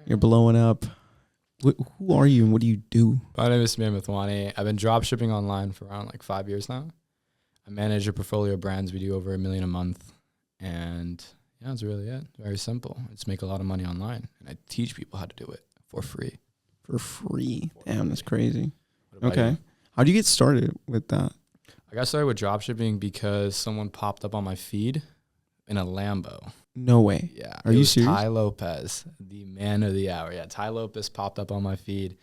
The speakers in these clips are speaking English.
You're blowing up. Who are you and what do you do? My name is Samir Mithwani. I've been drop shipping online for around 5 years now. I manage a portfolio of brands. We do over $1 million a month. And yeah, that's really it. Very simple. I just make a lot of money online. And I teach people how to do it for free. For free? Damn, that's crazy. Okay. You? How do you get started with that? I got started with drop shipping because someone popped up on my feed in a Lambo. No way. Yeah. Are you serious? Tai Lopez, the man of the hour. Yeah, Tai Lopez popped up on my feed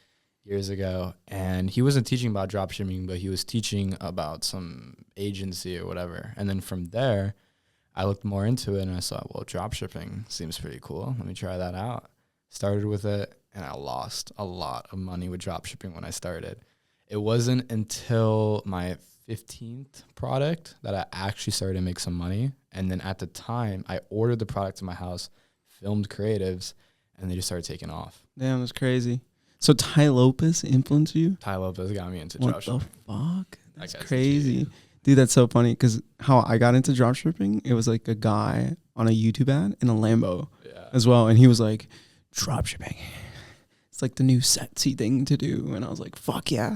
years ago, and he wasn't teaching about drop shipping, but he was teaching about some agency or whatever. And then from there, I looked more into it, and I saw, well, drop shipping seems pretty cool. Let me try that out. Started with it, and I lost a lot of money with drop shipping when I started. It wasn't until my 15th product that I actually started to make some money. And then at the time, I ordered the product to my house, filmed creatives, and they just started taking off. Damn, that's crazy. So Tai Lopez influenced you? Tai Lopez got me into what dropshipping. What the fuck? That's That guy's crazy. legit. Dude, that's so funny because how I got into dropshipping, it was like a guy on a YouTube ad in a Lambo as well. And he was like, dropshipping. It's like the new sexy thing to do. And I was like, fuck yeah.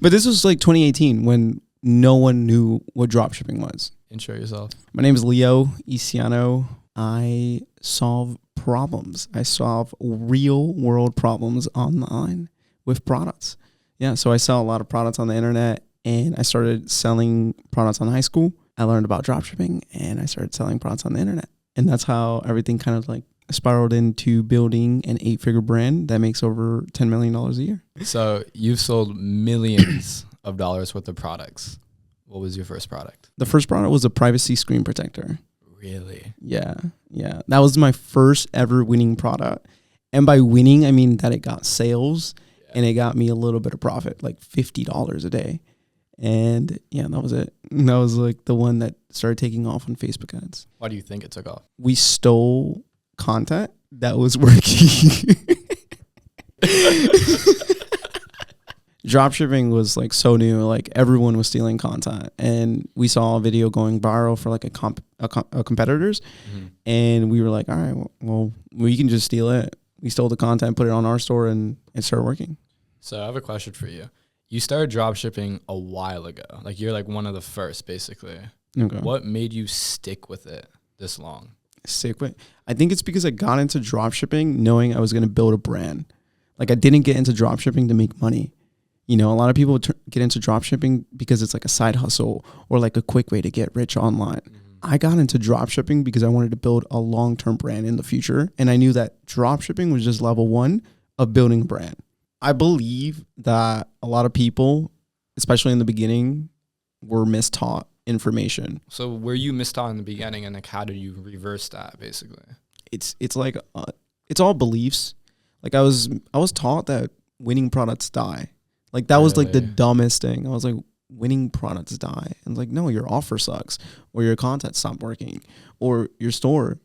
But this was like 2018 when no one knew what dropshipping was. Intro yourself. My name is Leo Isiano. I solve problems. I solve real world problems online with products. Yeah, so I sell a lot of products on the internet, and I started selling products on high school. I learned about dropshipping, and I started selling products on the internet. And that's how everything kind of like spiraled into building an 8-figure brand that makes over $10 million a year. So you've sold millions of dollars worth of products. What was your first product? The first product was a privacy screen protector. Really? Yeah. That was my first ever winning product. And by winning, I mean that it got sales and it got me a little bit of profit, like $50 a day. And yeah, that was it. And that was like the one that started taking off on Facebook ads. Why do you think it took off? We stole content that was working. Dropshipping was like so new, like everyone was stealing content, and we saw a video going viral for like a competitors, and we were like, all right, well, we can just steal it. We stole the content, put it on our store, and it started working. So I have a question for you. You started dropshipping a while ago. Like you're like one of the first, basically. Okay. What made you stick with it this long? Stick with? I think it's because I got into dropshipping knowing I was going to build a brand. Like I didn't get into dropshipping to make money. You know, a lot of people get into dropshipping because it's like a side hustle or like a quick way to get rich online. I got into dropshipping because I wanted to build a long-term brand in the future. And I knew that dropshipping was just level 1 of building a brand. I believe that a lot of people, especially in the beginning, were mistaught information. So were you mistaught in the beginning, and like how did you reverse that basically? It's like it's all beliefs. Like I was taught that winning products die. Like that was like the dumbest thing. I was like, winning products die. And like, no, your offer sucks, or your content stopped working, or your store,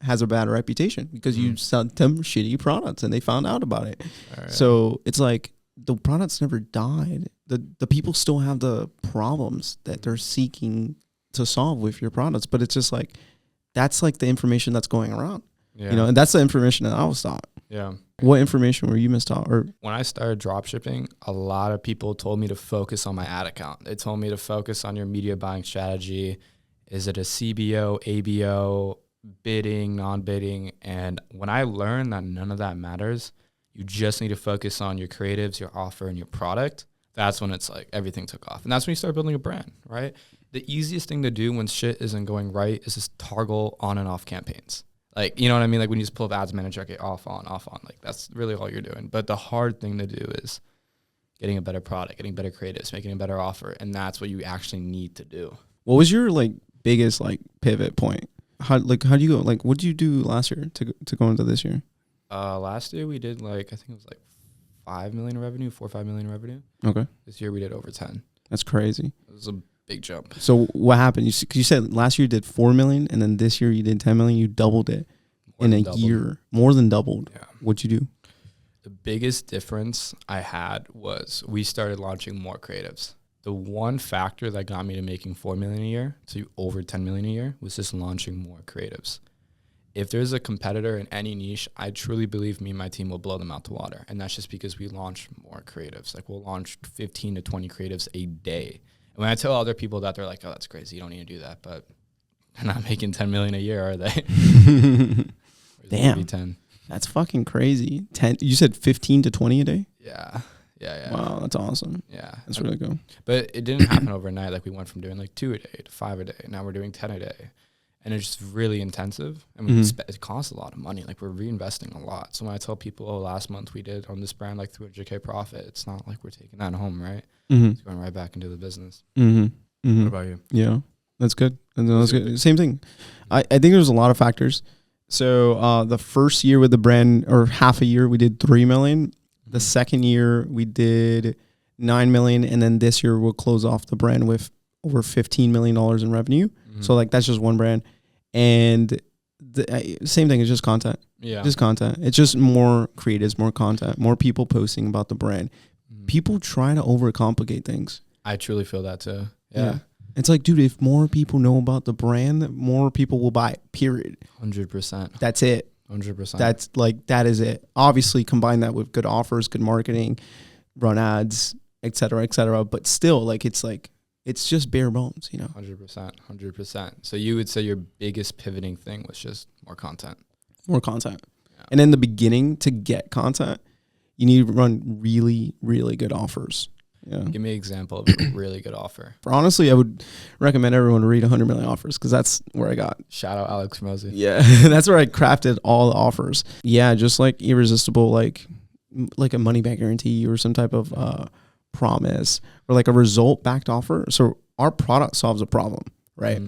has a bad reputation because you sent them shitty products and they found out about it. Right. So it's like the products never died. The people still have the problems that they're seeking to solve with your products, but it's just like that's like the information that's going around. Yeah. And that's the information that I was taught. Yeah. What information were you mistaught? Or when I started dropshipping, a lot of people told me to focus on my ad account. They told me to focus on your media buying strategy. Is it a CBO, ABO, bidding, non-bidding? And when I learned that none of that matters, you just need to focus on your creatives, your offer, and your product, that's when it's like everything took off. And that's when you start building a brand, right? The easiest thing to do when shit isn't going right is just toggle on and off campaigns. Like, you know what I mean? Like when you just pull up ads manager, okay, off on. Like that's really all you're doing. But the hard thing to do is getting a better product, getting better creatives, making a better offer. And that's what you actually need to do. What was your like biggest like pivot point? How do you go? Like, what did you do last year to go into this year? Last year we did I think it was 5 million revenue, 4 or 5 million revenue. Okay. This year we did over 10. That's crazy. It was a big jump. So what happened? Cause you said last year you did 4 million, and then this year you did 10 million. You doubled it in a year, more than doubled. Yeah. What'd you do? The biggest difference I had was we started launching more creatives. The one factor that got me to making 4 million a year to over 10 million a year was just launching more creatives. if there's a competitor in any niche, I truly believe me and my team will blow them out the water. And that's just because we launch more creatives. Like we'll launch 15 to 20 creatives a day. And when I tell other people that, they're like, oh, that's crazy. You don't need to do that. But they're not making 10 million a year, are they? Damn. 10. That's fucking crazy. 10. You said 15 to 20 a day? Yeah. Wow, that's awesome. Yeah. That's really cool. But it didn't happen overnight. Like we went from doing like 2 a day to 5 a day. Now we're doing 10 a day. And it's just really intensive. I mean, it costs a lot of money. Like we're reinvesting a lot. So when I tell people, oh, last month we did on this brand like 300K profit, it's not like we're taking that home, right? It's going right back into the business. What about you? Yeah, that's good. And that's good. Same thing. I think there's a lot of factors. So the first year with the brand, or half a year, we did 3 million. The second year we did 9 million. And then this year we'll close off the brand with over $15 million in revenue. So like that's just one brand. And the same thing, it's just content. Yeah. Just content. It's just more creatives, more content, more people posting about the brand. People try to overcomplicate things. I truly feel that too. Yeah. It's like, dude, if more people know about the brand, more people will buy it, period. 100%. That's it. 100%. That's like, that is it. Obviously combine that with good offers, good marketing, run ads, et cetera, but still like, it's just bare bones, you know? 100%. So you would say your biggest pivoting thing was just more content. More content. Yeah. And in the beginning, to get content, you need to run really, really good offers. Yeah. Give me an example of a really good offer. Honestly, I would recommend everyone to read 100 million offers, because that's where I got. Shout out Alex Mosey. Yeah, that's where I crafted all the offers. Yeah, just like irresistible, like a money back guarantee or some type of promise, or like a result backed offer. So our product solves a problem, right?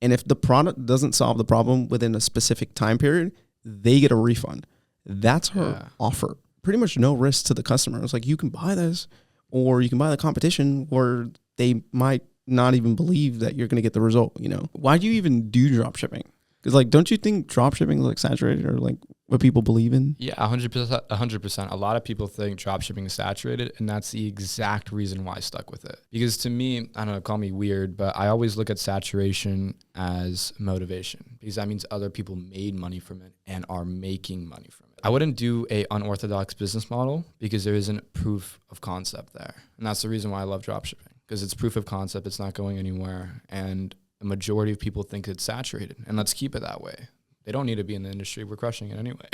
And if the product doesn't solve the problem within a specific time period, they get a refund. That's her offer. Pretty much no risk to the customer. It's like, you can buy this, or you can buy the competition, or they might not even believe that you're going to get the result, you know? Why do you even do drop shipping? Because like, don't you think drop shipping is like saturated, or like what people believe in? Yeah, 100%. A lot of people think drop shipping is saturated, and that's the exact reason why I stuck with it. Because to me, I don't know, call me weird, but I always look at saturation as motivation, because that means other people made money from it and are making money from it. I wouldn't do a unorthodox business model because there isn't proof of concept there. And that's the reason why I love drop shipping, because it's proof of concept, it's not going anywhere, and the majority of people think it's saturated, and let's keep it that way. They don't need to be in the industry. We're crushing it anyway.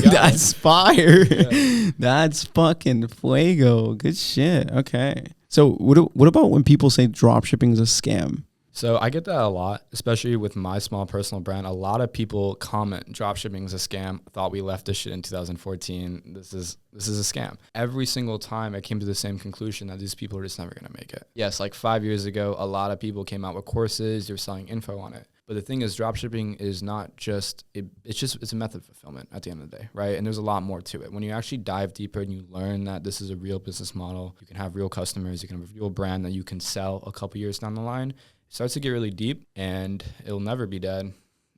That's fire. Yeah. That's fucking fuego. Good shit. Okay. So what about when people say drop shipping is a scam? So I get that a lot, especially with my small personal brand. A lot of people comment, drop shipping is a scam. I thought we left this shit in 2014. This is a scam. Every single time I came to the same conclusion that these people are just never going to make it. Yes, like 5 years ago, a lot of people came out with courses. They were selling info on it. But the thing is, drop shipping is not just, it's a method of fulfillment at the end of the day, right? And there's a lot more to it. When you actually dive deeper and you learn that this is a real business model, you can have real customers, you can have a real brand that you can sell a couple years down the line, it starts to get really deep, and it'll never be dead.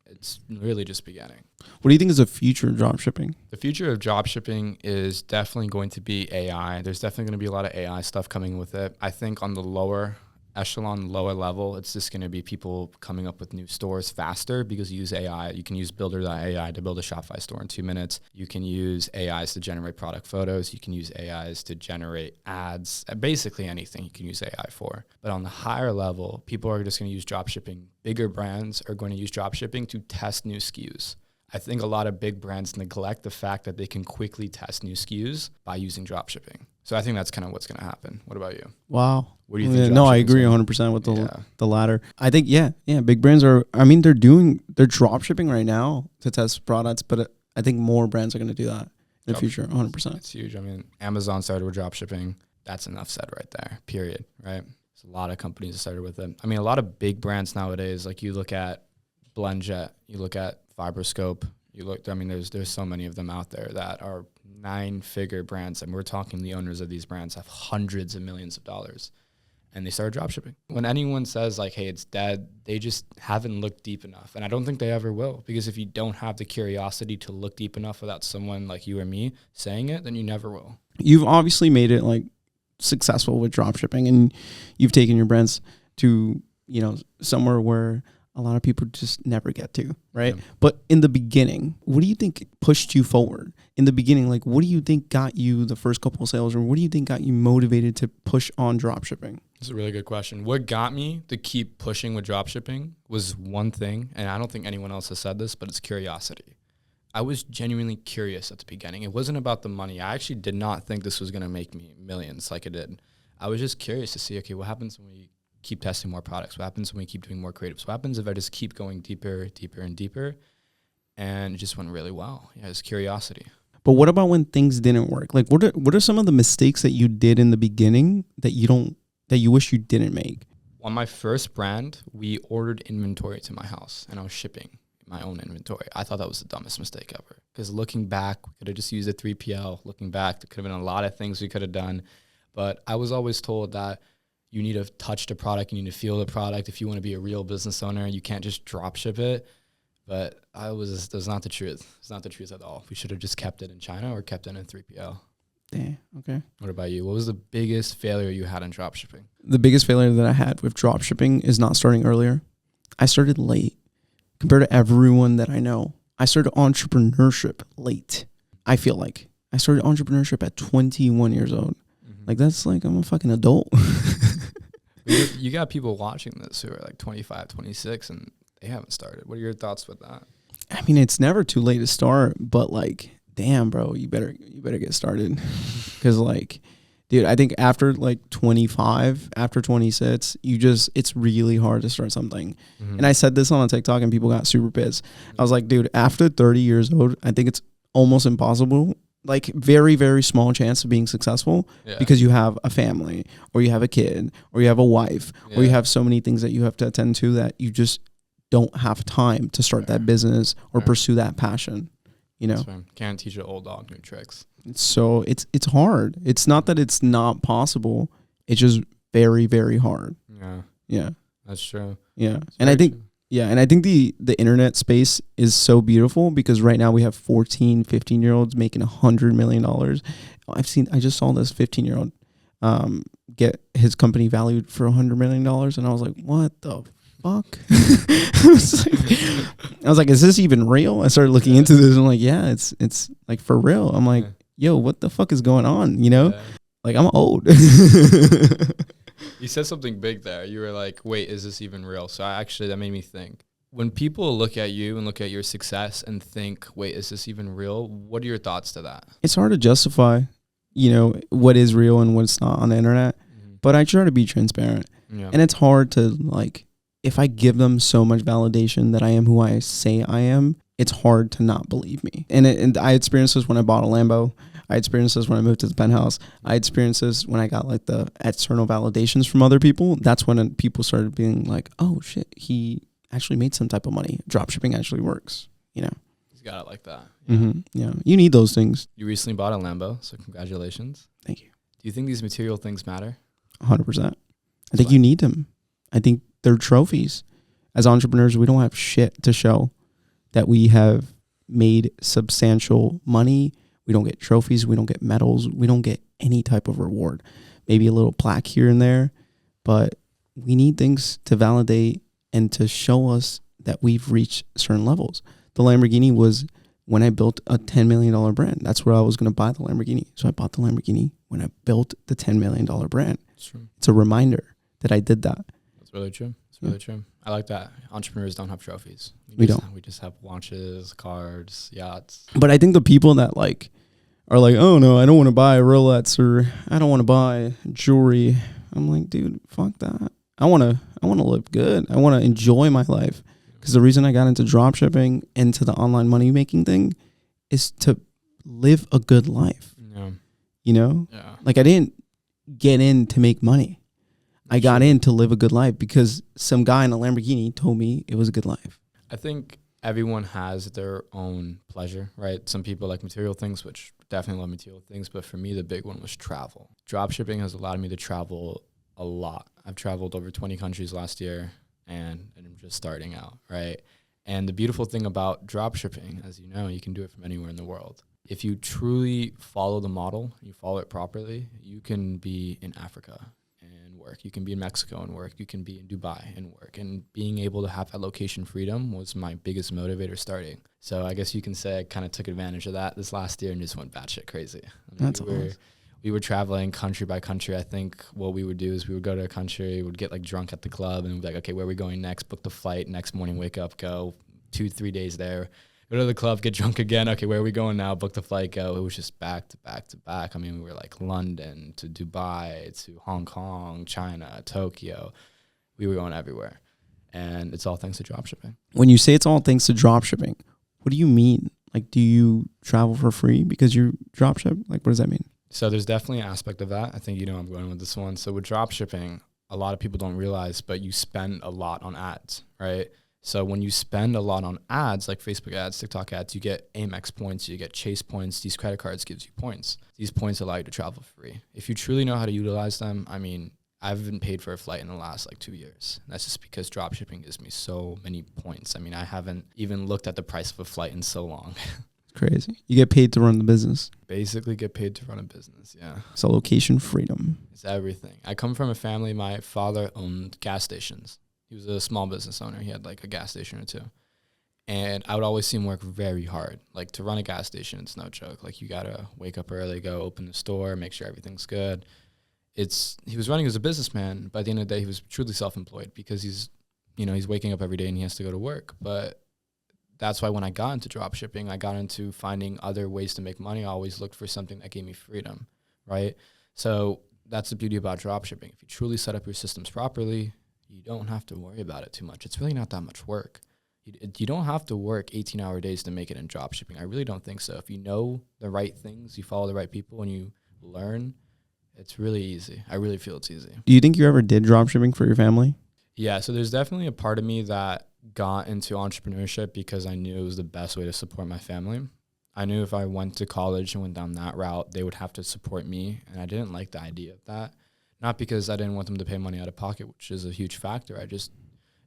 It's really just beginning. What do you think is the future of drop shipping? The future of drop shipping is definitely going to be AI. There's definitely going to be a lot of AI stuff coming with it. I think on the lower echelon, lower level, it's just going to be people coming up with new stores faster because you use AI. You can use builder.ai to build a Shopify store in 2 minutes. You can use AIs to generate product photos. You can use AIs to generate ads. Basically anything you can use AI for. But on the higher level, people are just going to use drop shipping. Bigger brands are going to use drop shipping to test new SKUs. I think a lot of big brands neglect the fact that they can quickly test new SKUs by using drop shipping. So I think that's kind of what's going to happen. What about you? Wow. What do you think? No, I agree 100% with the latter. I think, big brands are, they're drop shipping right now to test products, but I think more brands are going to do that in the future, 100%. It's huge. I mean, Amazon started with drop shipping. That's enough said right there, period, right? There's a lot of companies that started with it. I mean, a lot of big brands nowadays, like you look at BlendJet, you look at Fiberscope, there's so many of them out there that are 9-figure brands, and we're talking the owners of these brands have hundreds of millions of dollars, and they started dropshipping. When anyone says like, hey, it's dead, they just haven't looked deep enough, and I don't think they ever will, because if you don't have the curiosity to look deep enough without someone like you or me saying it, then you never will. You've obviously made it like successful with dropshipping, and you've taken your brands to, somewhere where a lot of people just never get to, right? Yeah. But in the beginning, what do you think pushed you forward? In the beginning, like, what do you think got you the first couple of sales, or what do you think got you motivated to push on dropshipping? That's a really good question. What got me to keep pushing with dropshipping was one thing, and I don't think anyone else has said this, but it's curiosity. I was genuinely curious at the beginning. It wasn't about the money. I actually did not think this was going to make me millions like it did. I was just curious to see, okay, what happens when we keep testing more products? What happens when we keep doing more creatives? What happens if I just keep going deeper, deeper, and deeper? And it just went really well. Yeah, it's curiosity. But what about when things didn't work? Like, what are some of the mistakes that you did in the beginning that you wish you didn't make? On my first brand, we ordered inventory to my house, and I was shipping my own inventory. I thought that was the dumbest mistake ever. Because looking back, we could have just used a 3PL. Looking back, there could have been a lot of things we could have done. But I was always told that you need to touch the product, you need to feel the product. If you want to be a real business owner, you can't just drop ship it. But that's not the truth. It's not the truth at all. We should have just kept it in China or kept it in 3PL. Yeah, okay. What about you? What was the biggest failure you had in drop shipping? The biggest failure that I had with drop shipping is not starting earlier. I started late compared to everyone that I know. I started entrepreneurship late. I feel like I started entrepreneurship at 21 years old. Mm-hmm. Like, that's like, I'm a fucking adult. You got people watching this who are like 25, 26, and they haven't started. What are your thoughts with that? I mean, it's never too late to start, but like, damn, bro, you better get started. Because like, dude, I think after like 25, after 26, it's really hard to start something. Mm-hmm. And I said this on a TikTok and people got super pissed. I was like, dude, after 30 years old, I think it's almost impossible. Like, very, very small chance of being successful because you have a family, or you have a kid, or you have a wife, or you have so many things that you have to attend to that you just don't have time to start that business or pursue that passion. You know, can't teach an old dog new tricks. So it's hard. It's not that it's not possible. It's just very, very hard. Yeah. That's true. Yeah. And I think the internet space is so beautiful because right now we have 14, 15-year-olds making $100 million. I just saw this 15-year-old get his company valued for $100 million. And I was like, what the fuck? I was like, is this even real? I started looking into this and I'm like, yeah, it's like for real. I'm like, yo, what the fuck is going on? You know, like, I'm old. You said something big there. You were like, wait, is this even real? So that made me think. When people look at you and look at your success and think, wait, is this even real? What are your thoughts to that? It's hard to justify, you know, what is real and what's not on the internet. Mm-hmm. But I try to be transparent. Yeah. And it's hard to, like, if I give them so much validation that I am who I say I am, it's hard to not believe me. And I experienced this when I bought a Lambo. I experienced this when I moved to the penthouse. I experienced this when I got like the external validations from other people. That's when people started being like, oh shit, he actually made some type of money. Dropshipping actually works, you know. He's got it like that. Yeah. Mm-hmm. Yeah. You need those things. You recently bought a Lambo, so congratulations. Thank you. Do you think these material things matter? 100%. I think you need them. I think they're trophies. As entrepreneurs, we don't have shit to show that we have made substantial money. We don't get trophies. We don't get medals. We don't get any type of reward. Maybe a little plaque here and there, but we need things to validate and to show us that we've reached certain levels. The Lamborghini was when I built a $10 million brand. That's where I was going to buy the Lamborghini. So I bought the Lamborghini when I built the $10 million brand. True. It's a reminder that I did that. That's really true. It's really true. I like that. Entrepreneurs don't have trophies. We don't. We just have watches, cars, yachts. But I think the people that like are like, oh no, I don't want to buy Rolex or I don't want to buy jewelry. I'm like, dude, fuck that. I want to live good. I want to enjoy my life. Because the reason I got into dropshipping, into the online money making thing, is to live a good life. Yeah. You know? Yeah. Like, I didn't get in to make money. I got in to live a good life because some guy in a Lamborghini told me it was a good life. I think everyone has their own pleasure, right? Some people like material things, which definitely love material things. But for me, the big one was travel. Dropshipping has allowed me to travel a lot. I've traveled over 20 countries last year, and I'm just starting out, right? And the beautiful thing about dropshipping, as you know, you can do it from anywhere in the world. If you truly follow the model, you follow it properly, you can be in Africa, in work. You can be in Mexico and work. You can be in Dubai and work. And being able to have that location freedom was my biggest motivator starting. So I guess you can say I kind of took advantage of that this last year and just went batshit crazy. I mean, we were traveling country by country. I think what we would do is we would go to a country, would get like drunk at the club, and we'd be like, okay, where are we going next? Book the flight. Next morning, wake up, go 2-3 days there. Go to the club, get drunk again. Okay, where are we going now? Book the flight, go. It was just back to back to back. I mean, we were like London to Dubai to Hong Kong, China, Tokyo. We were going everywhere. And it's all thanks to dropshipping. When you say it's all thanks to dropshipping, what do you mean? Like, do you travel for free because you dropship? Like, what does that mean? So there's definitely an aspect of that. I think you know I'm going with this one. So with dropshipping, a lot of people don't realize, but you spend a lot on ads, right? So when you spend a lot on ads, like Facebook ads, TikTok ads, you get Amex points, you get Chase points. These credit cards gives you points. These points allow you to travel free. If you truly know how to utilize them, I mean, I haven't paid for a flight in the last like 2 years. That's just because dropshipping gives me so many points. I mean, I haven't even looked at the price of a flight in so long. Crazy. You get paid to run the business. Basically get paid to run a business, yeah. So location freedom. It's everything. I come from a family, my father owned gas stations. He was a small business owner. He had like a gas station or two. And I would always see him work very hard. Like to run a gas station, it's no joke. Like you got to wake up early, go open the store, make sure everything's good. He was running as a businessman. By the end of the day, he was truly self-employed because he's waking up every day and he has to go to work. But that's why when I got into dropshipping, I got into finding other ways to make money. I always looked for something that gave me freedom, right? So that's the beauty about dropshipping. If you truly set up your systems properly, you don't have to worry about it too much. It's really not that much work. You don't have to work 18-hour days to make it in dropshipping. I really don't think so. If you know the right things, you follow the right people, and you learn, it's really easy. I really feel it's easy. Do you think you ever did dropshipping for your family? Yeah, so there's definitely a part of me that got into entrepreneurship because I knew it was the best way to support my family. I knew if I went to college and went down that route, they would have to support me, and I didn't like the idea of that. Not because I didn't want them to pay money out of pocket, which is a huge factor. I just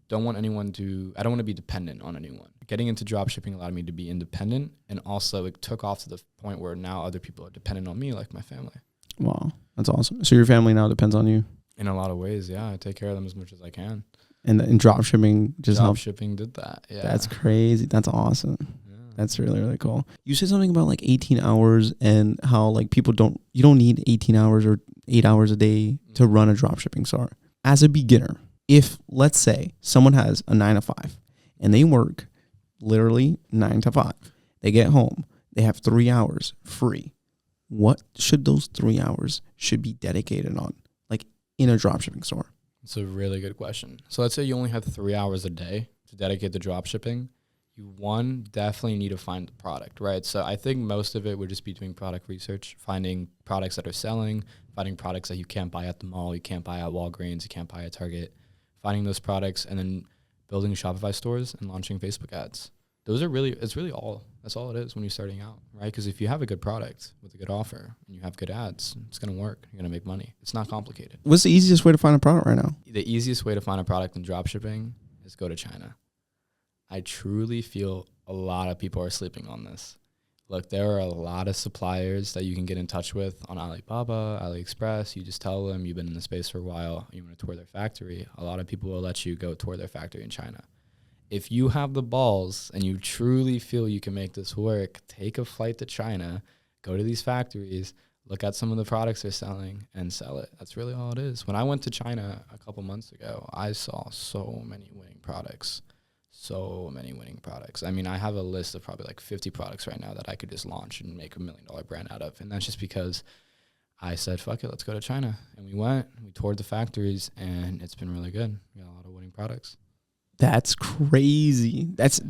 don't want I don't want to be dependent on anyone. Getting into dropshipping allowed me to be independent, and also it took off to the point where now other people are dependent on me, like my family. Wow, that's awesome. So your family now depends on you? In a lot of ways, yeah. I take care of them as much as I can. And dropshipping just helped? Dropshipping did that, yeah. That's crazy. That's awesome. Yeah. That's really, really cool. You said something about like 18 hours and how like you don't need 18 hours or 8 hours a day to run a dropshipping store. As a beginner, if let's say someone has a 9 to 5 and they work literally 9 to 5, they get home, they have 3 hours free. What should those 3 hours should be dedicated on, like in a dropshipping store? It's a really good question. So let's say you only have 3 hours a day to dedicate to dropshipping. You definitely need to find the product, right? So I think most of it would just be doing product research, finding products that are selling, finding products that you can't buy at the mall, you can't buy at Walgreens, you can't buy at Target, finding those products, and then building Shopify stores and launching Facebook ads. That's all it is when you're starting out, right? Because if you have a good product with a good offer and you have good ads, it's going to work. You're going to make money. It's not complicated. What's the easiest way to find a product right now? The easiest way to find a product in dropshipping is go to China. I truly feel a lot of people are sleeping on this. Look, there are a lot of suppliers that you can get in touch with on Alibaba, AliExpress. You just tell them you've been in the space for a while, you want to tour their factory. A lot of people will let you go tour their factory in China. If you have the balls and you truly feel you can make this work, take a flight to China, go to these factories, look at some of the products they're selling, and sell it. That's really all it is. When I went to China a couple months ago, I saw so many winning products. I mean, I have a list of probably like 50 products right now that I could just launch and make $1 million brand out of. And that's just because I said, fuck it, let's go to China. And we toured the factories, and it's been really good. We got a lot of winning products. That's crazy. That's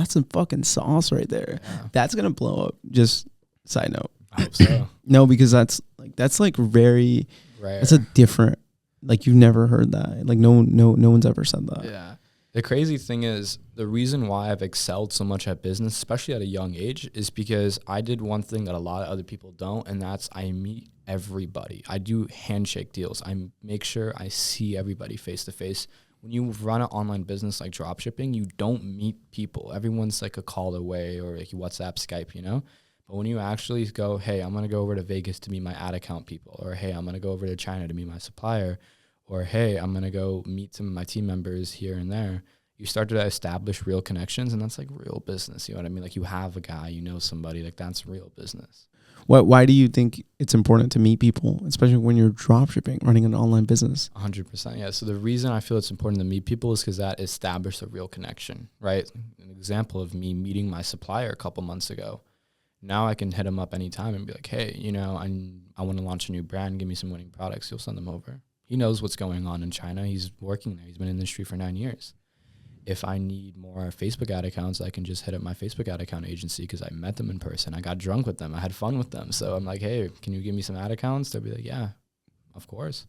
some fucking sauce right there. Yeah. That's gonna blow up. Just side note. I hope so. No, because that's very rare. That's a different, like you've never heard that. Like no one's ever said that. Yeah. The crazy thing is, the reason why I've excelled so much at business, especially at a young age, is because I did one thing that a lot of other people don't, and that's I meet everybody. I do handshake deals. I make sure I see everybody face to face. When you run an online business like dropshipping, you don't meet people. Everyone's like a call away or like WhatsApp, Skype, you know? But when you actually go, hey, I'm going to go over to Vegas to meet my ad account people, or hey, I'm going to go over to China to meet my supplier, or, hey, I'm going to go meet some of my team members here and there. You start to establish real connections, and that's like real business. You know what I mean? Like you have a guy, you know somebody, like that's real business. Why do you think it's important to meet people, especially when you're dropshipping, running an online business? 100%. Yeah. So the reason I feel it's important to meet people is because that establishes a real connection, right? An example of me meeting my supplier a couple months ago. Now I can hit him up anytime and be like, hey, you know, I want to launch a new brand. Give me some winning products. You'll send them over. He knows what's going on in China. He's working there. He's been in the industry for 9 years. If I need more Facebook ad accounts, I can just hit up my Facebook ad account agency because I met them in person. I got drunk with them. I had fun with them. So I'm like, hey, can you give me some ad accounts? They'll be like, yeah, of course.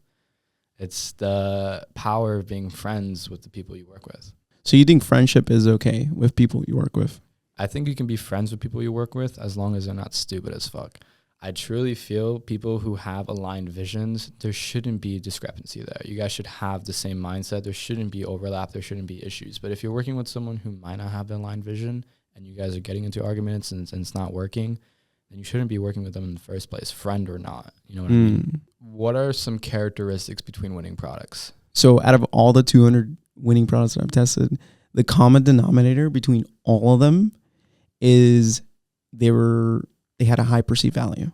It's the power of being friends with the people you work with. So you think friendship is okay with people you work with? I think you can be friends with people you work with as long as they're not stupid as fuck. I truly feel people who have aligned visions, there shouldn't be discrepancy there. You guys should have the same mindset. There shouldn't be overlap. There shouldn't be issues. But if you're working with someone who might not have the aligned vision and you guys are getting into arguments and it's not working, then you shouldn't be working with them in the first place, friend or not. You know what I mean? What are some characteristics between winning products? So out of all the 200 winning products that I've tested, the common denominator between all of them is they had a high perceived value.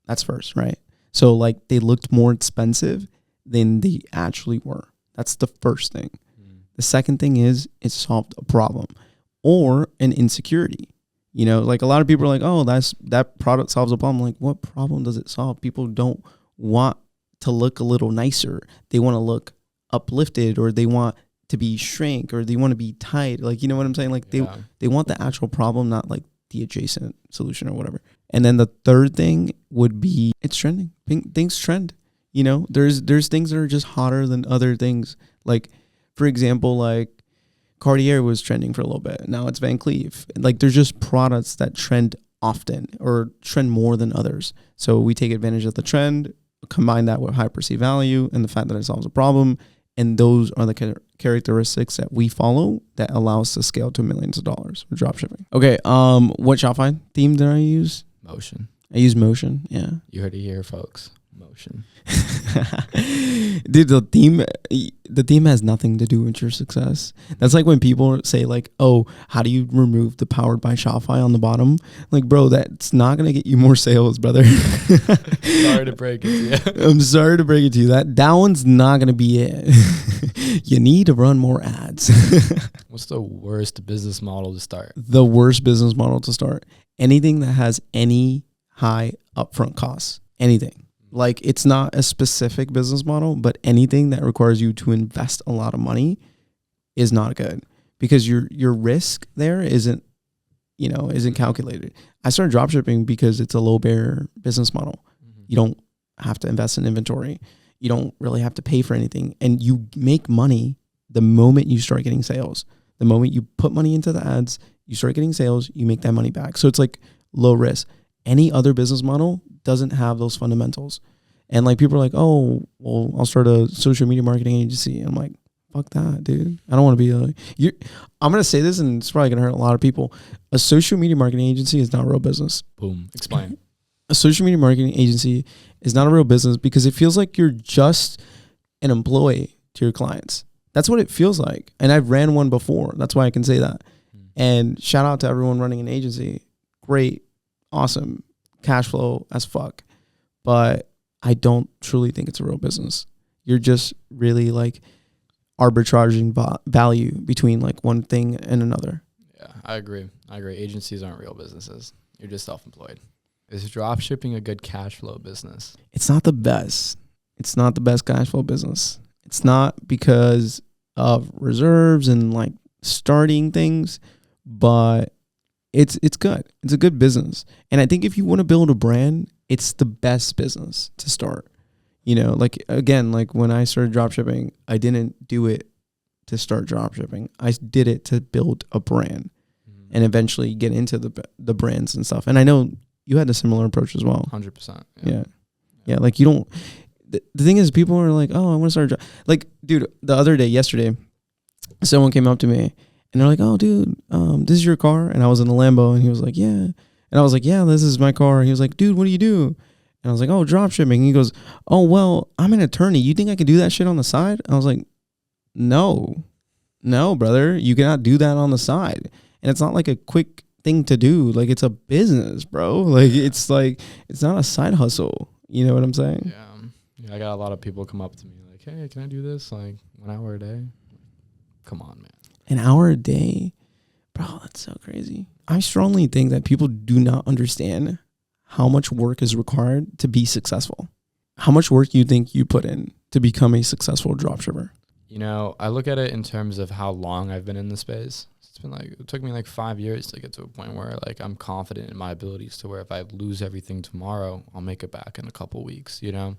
That's first, right? So like they looked more expensive than they actually were. That's the first thing. The second thing is it solved a problem or an insecurity. You know, like a lot of people are like, oh, that product solves a problem. Like, what problem does it solve? People don't want to look a little nicer. They want to look uplifted, or they want to be shrink, or they want to be tight. Like, you know what I'm saying? Like they want the actual problem, not like the adjacent solution or whatever. And then the third thing would be it's trending. Things trend. You know, there's things that are just hotter than other things. Like, for example, like Cartier was trending for a little bit. Now it's Van Cleef. Like, there's just products that trend often or trend more than others. So we take advantage of the trend, combine that with high perceived value and the fact that it solves a problem. And those are the characteristics that we follow that allow us to scale to millions of dollars with dropshipping. Okay, what Shopify theme did I use? Motion. I use Motion, yeah. You heard it here, folks. Motion. Dude, the theme has nothing to do with your success. That's like when people say like, oh, how do you remove the powered by Shopify on the bottom? Like, bro, that's not going to get you more sales, brother. Sorry to break it to you. I'm sorry to break it to you. That one's not going to be it. You need to run more ads. What's the worst business model to start? The worst business model to start. Anything that has any high upfront costs. Anything. Like, it's not a specific business model, but anything that requires you to invest a lot of money is not good, because your risk there isn't calculated. I started dropshipping because it's a low barrier business model. Mm-hmm. You don't have to invest in inventory. You don't really have to pay for anything. And you make money the moment you start getting sales. The moment you put money into the ads, you start getting sales, you make that money back. So it's like low risk. Any other business model doesn't have those fundamentals. And like, people are like, oh, well, I'll start a social media marketing agency. I'm like, fuck that, dude. I don't want to be I'm going to say this, and it's probably going to hurt a lot of people. A social media marketing agency is not a real business. Boom. Explain. A social media marketing agency is not a real business because it feels like you're just an employee to your clients. That's what it feels like. And I've ran one before. That's why I can say that. And shout out to everyone running an agency. Great. Awesome. Cash flow as fuck. But I don't truly think it's a real business. You're just really like arbitraging value between like one thing and another. Yeah, I agree. Agencies aren't real businesses. You're just self-employed. Is dropshipping a good cash flow business? It's not the best. It's not the best cash flow business. It's not because of reserves and like starting things, but it's good. It's a good business. And I think if you want to build a brand, it's the best business to start. You know, like, again, like when I started dropshipping, I didn't do it to start dropshipping. I did it to build a brand and eventually get into the brands and stuff. And I know you had a similar approach as well. 100%. Yeah. Like, you don't, the thing is, people are like, oh, I want to start. Like, dude, yesterday, someone came up to me and they're like, oh, dude, this is your car? And I was in a Lambo, and he was like, yeah. And I was like, yeah, this is my car. And he was like, dude, what do you do? And I was like, oh, drop shipping. He goes, oh, well, I'm an attorney. You think I could do that shit on the side? I was like, no, brother. You cannot do that on the side. And it's not like a quick thing to do. Like, it's a business, bro. Like, it's not a side hustle. You know what I'm saying? Yeah. I got a lot of people come up to me like, hey, can I do this? Like 1 hour a day? Come on, man. An hour a day? Bro, that's so crazy. I strongly think that people do not understand how much work is required to be successful. How much work you think you put in to become a successful dropshipper? You know, I look at it in terms of how long I've been in the space. It took me like 5 years to get to a point where like I'm confident in my abilities to where if I lose everything tomorrow, I'll make it back in a couple weeks, you know?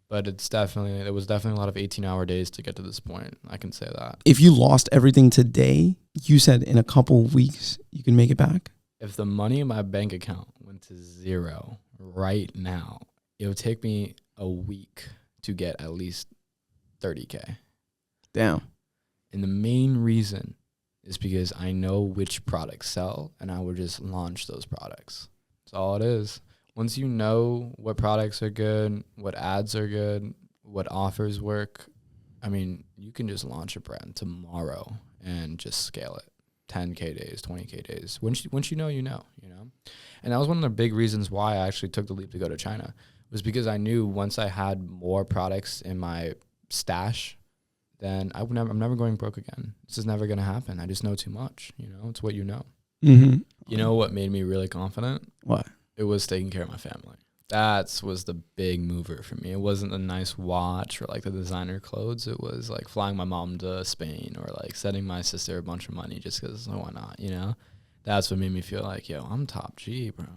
But it was definitely a lot of 18-hour days to get to this point. I can say that. If you lost everything today, you said in a couple of weeks, you can make it back? If the money in my bank account went to zero right now, it would take me a week to get at least 30K. Damn. And the main reason is because I know which products sell and I would just launch those products. That's all it is. Once you know what products are good, what ads are good, what offers work, I mean, you can just launch a brand tomorrow and just scale it. 10K days, 20K days. Once you know, you know. And that was one of the big reasons why I actually took the leap to go to China, was because I knew once I had more products in my stash, then I'm never going broke again. This is never going to happen. I just know too much. It's what you know. Mm-hmm. You know what made me really confident? What? It was taking care of my family. That was the big mover for me. It wasn't a nice watch or like the designer clothes. It was like flying my mom to Spain or like sending my sister a bunch of money just because why not, That's what made me feel like, yo, I'm top G, bro.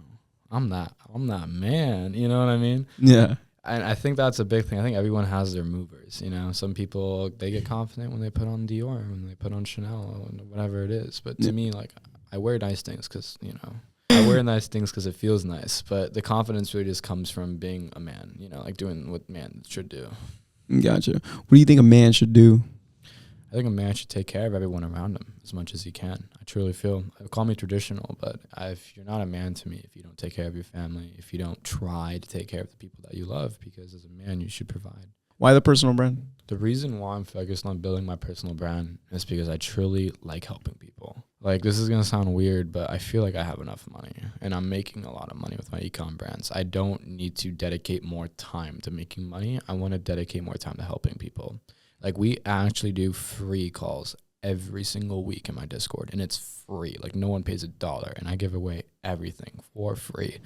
I'm that man. You know what I mean? Yeah. And I think that's a big thing. I think everyone has their movers, Some people, they get confident when they put on Dior, when they put on Chanel, whatever it is. But to me, like, I wear nice things because, I wear nice things because it feels nice. But the confidence really just comes from being a man, like doing what man should do. Gotcha. What do you think a man should do? I think a man should take care of everyone around him as much as he can. I truly feel. Call me traditional, but if you're not a man to me, if you don't take care of your family, if you don't try to take care of the people that you love, because as a man, you should provide. Why the personal brand? The reason why I'm focused on building my personal brand is because I truly like helping people. Like, this is going to sound weird, but I feel like I have enough money, and I'm making a lot of money with my e-com brands. I don't need to dedicate more time to making money. I want to dedicate more time to helping people. Like, we actually do free calls every single week in my Discord, and it's free. Like, no one pays $1, and I give away everything for free.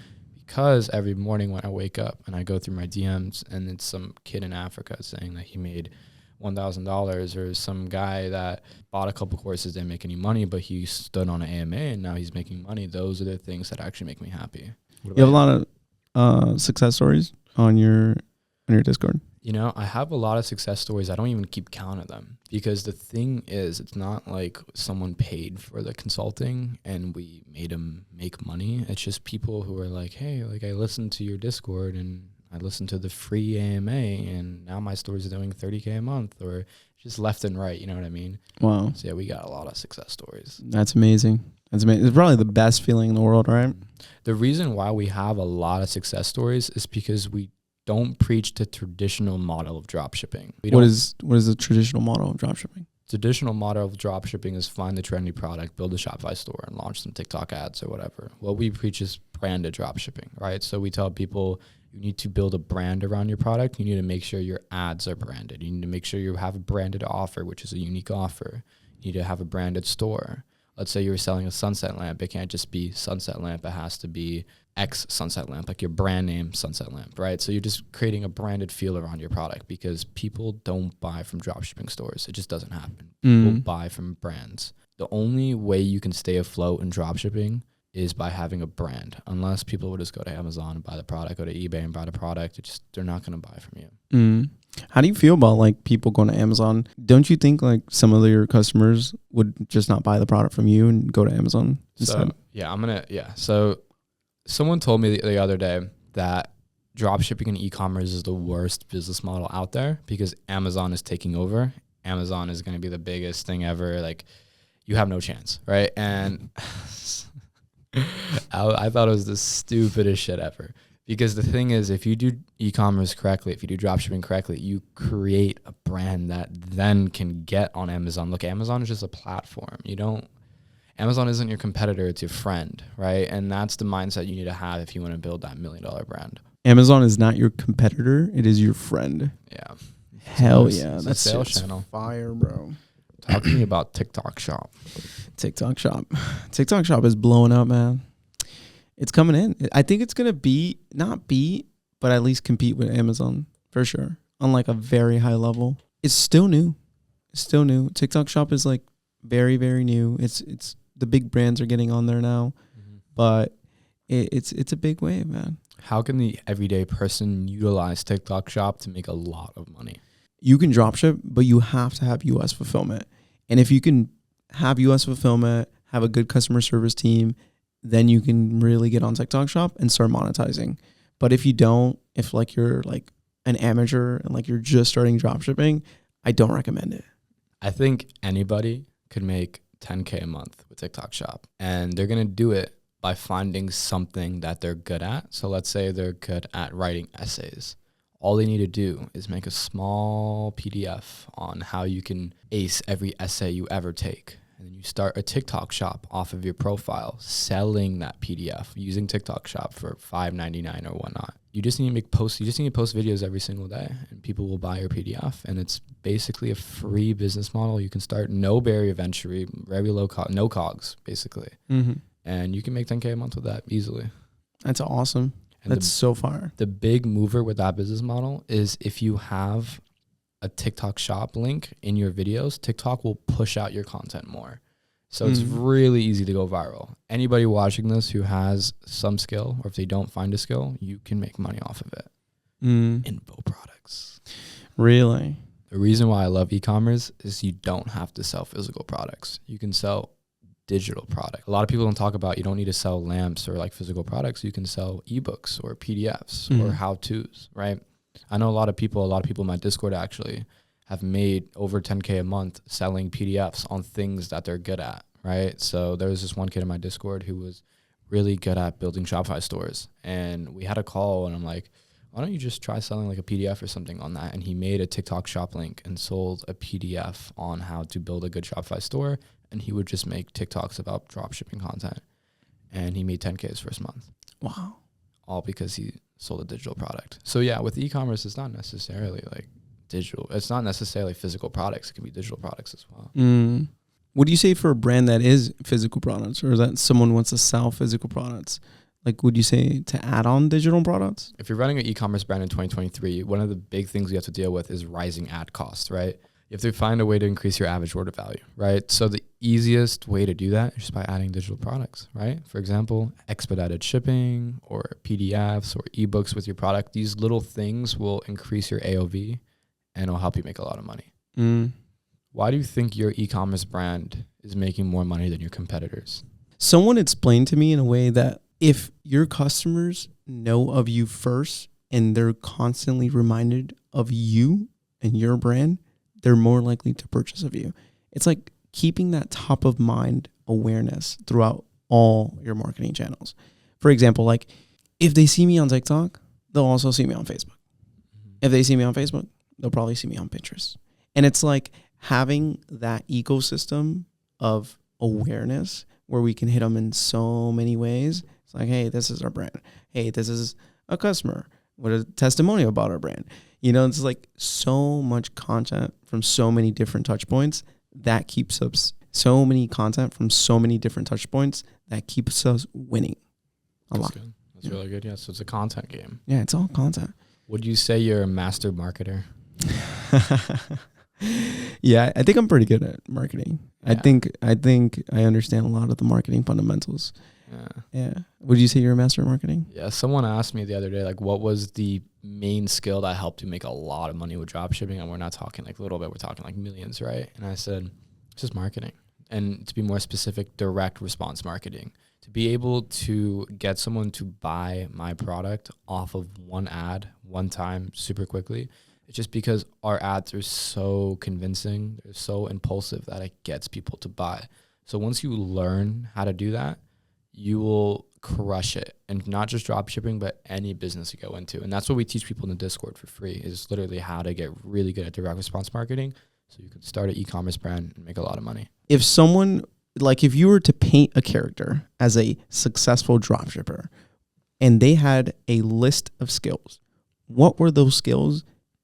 Because every morning when I wake up and I go through my DMs and it's some kid in Africa saying that he made $1,000, or some guy that bought a couple courses, didn't make any money, but he stood on an AMA and now he's making money. Those are the things that actually make me happy. You have a lot of success stories on your Discord? I have a lot of success stories. I don't even keep count of them, because the thing is, it's not like someone paid for the consulting and we made them make money. It's just people who are like, hey, like, I listened to your Discord and I listened to the free AMA and now my stories are doing 30K a month, or just left and right. You know what I mean? Wow. So yeah, we got a lot of success stories. That's amazing. It's probably the best feeling in the world, right? The reason why we have a lot of success stories is because we don't preach the traditional model of dropshipping. What is the traditional model of dropshipping? Traditional model of dropshipping is find the trendy product, build a Shopify store, and launch some TikTok ads or whatever. What we preach is branded dropshipping, right? So we tell people you need to build a brand around your product. You need to make sure your ads are branded. You need to make sure you have a branded offer, which is a unique offer. You need to have a branded store. Let's say you're selling a sunset lamp. It can't just be sunset lamp. It has to be X sunset lamp, like your brand name sunset lamp, right? So you're just creating a branded feel around your product, because people don't buy from dropshipping stores. It just doesn't happen. People buy from brands. The only way you can stay afloat in dropshipping is by having a brand. Unless people would just go to Amazon and buy the product, go to eBay and buy the product, they're not going to buy from you. How do you feel about like people going to Amazon? Don't you think like some of your customers would just not buy the product from you and go to Amazon instead? So someone told me the other day that dropshipping and e-commerce is the worst business model out there, because Amazon is taking over. Amazon is going to be the biggest thing ever. Like, you have no chance, right? And I thought it was the stupidest shit ever, Because the thing is, if you do e-commerce correctly, if you do dropshipping correctly, you create a brand that then can get on Amazon. Look, Amazon is just a platform. Amazon isn't your competitor, it's your friend, right? And that's the mindset you need to have if you want to build that $1 million brand. Amazon is not your competitor, it is your friend. Yeah. Hell yeah. That's That's a sales just channel. fire, bro. Talk to me about TikTok Shop. TikTok Shop. TikTok Shop is blowing up, man. It's coming in. I think it's going to not beat, but at least compete with Amazon for sure on like a very high level. It's still new. TikTok Shop is like very, very new. It's the big brands are getting on there now, but it's a big wave, man. How can the everyday person utilize TikTok Shop to make a lot of money? You can dropship, but you have to have US fulfillment. And if you can have US fulfillment, have a good customer service team, then you can really get on TikTok Shop and start monetizing. But if you don't, if like you're like an amateur and like you're just starting dropshipping, I don't recommend it. I think anybody could make $10K a month with TikTok Shop, and they're going to do it by finding something that they're good at. So let's say they're good at writing essays. All they need to do is make a small PDF on how you can ace every essay you ever take. And then you start a TikTok shop off of your profile, selling that PDF using TikTok Shop for $5.99 or whatnot. You just need to post videos every single day, and people will buy your PDF. And it's basically a free business model. You can start no barrier of entry, very low cost, no cogs, basically. And you can make $10K a month with that easily. That's awesome. And that's so far. The big mover with that business model is if you have a TikTok Shop link in your videos, TikTok will push out your content more. So it's really easy to go viral. Anybody watching this who has some skill, or if they don't find a skill, you can make money off of it. Info products. Really? The reason why I love e-commerce is you don't have to sell physical products. You can sell digital product. A lot of people don't talk about you don't need to sell lamps or like physical products. You can sell ebooks or PDFs or how-tos, right? I know a lot of people in my Discord actually have made over 10K a month selling PDFs on things that they're good at, right? So there was this one kid in my Discord who was really good at building Shopify stores. And we had a call and I'm like, why don't you just try selling like a PDF or something on that? And he made a TikTok Shop link and sold a PDF on how to build a good Shopify store. And he would just make TikToks about dropshipping content. And he made 10K his first month. Wow. All because he sold a digital product. So yeah, with e-commerce, it's not necessarily like digital. It's not necessarily physical products. It can be digital products as well. What do you say for a brand that is physical products, or that someone wants to sell physical products? Like, would you say to add on digital products? If you're running an e-commerce brand in 2023, one of the big things you have to deal with is rising ad costs, right? You have to find a way to increase your average order value, right? So the easiest way to do that is just by adding digital products, right? For example, expedited shipping or PDFs or ebooks with your product. These little things will increase your AOV and it'll help you make a lot of money. Why do you think your e-commerce brand is making more money than your competitors? Someone explained to me in a way that if your customers know of you first and they're constantly reminded of you and your brand, they're more likely to purchase of you. It's like keeping that top of mind awareness throughout all your marketing channels. For example, like if they see me on TikTok, they'll also see me on Facebook. If they see me on Facebook, they'll probably see me on Pinterest. And it's like having that ecosystem of awareness where we can hit them in so many ways. It's like, hey, this is our brand. Hey, this is a customer with a testimonial about our brand. You know, it's like so much content from so many different touch points that keeps us winning a lot. Good. That's really good. Yeah. So it's a content game. Yeah, it's all content. Would you say you're a master marketer? Yeah, I think I'm pretty good at marketing. Yeah. I think I understand a lot of the marketing fundamentals. Yeah. Would you say you're a master of marketing? Yeah. Someone asked me the other day, like, what was the main skill that helped you make a lot of money with dropshipping? And we're not talking like a little bit, we're talking like millions, right? And I said, it's just marketing. And to be more specific, direct response marketing. To be able to get someone to buy my product off of one ad, one time, super quickly. It's just because our ads are so convincing, they're so impulsive that it gets people to buy. So once you learn how to do that, you will crush it. And not just drop shipping, but any business you go into. And that's what we teach people in the Discord for free, is literally how to get really good at direct response marketing so you can start an e-commerce brand and make a lot of money. If someone, like if you were to paint a character as a successful dropshipper and they had a list of skills, what were those skills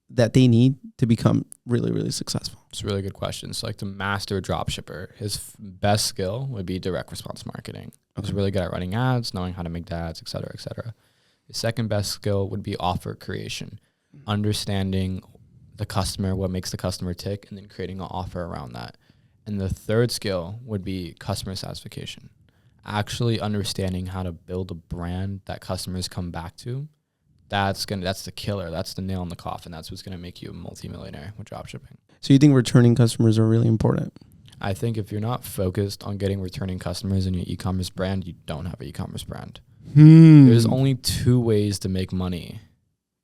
that they need to become really, really successful? It's a really good question. So like to master a dropshipper, his best skill would be direct response marketing. Okay. He's really good at running ads, knowing how to make the ads, et cetera, et cetera. His second best skill would be offer creation, understanding the customer, what makes the customer tick, and then creating an offer around that. And the third skill would be customer satisfaction, actually understanding how to build a brand that customers come back to. That's the killer. That's the nail in the coffin. That's what's going to make you a multimillionaire with dropshipping. So you think returning customers are really important? I think if you're not focused on getting returning customers in your e-commerce brand, you don't have an e-commerce brand. There's only two ways to make money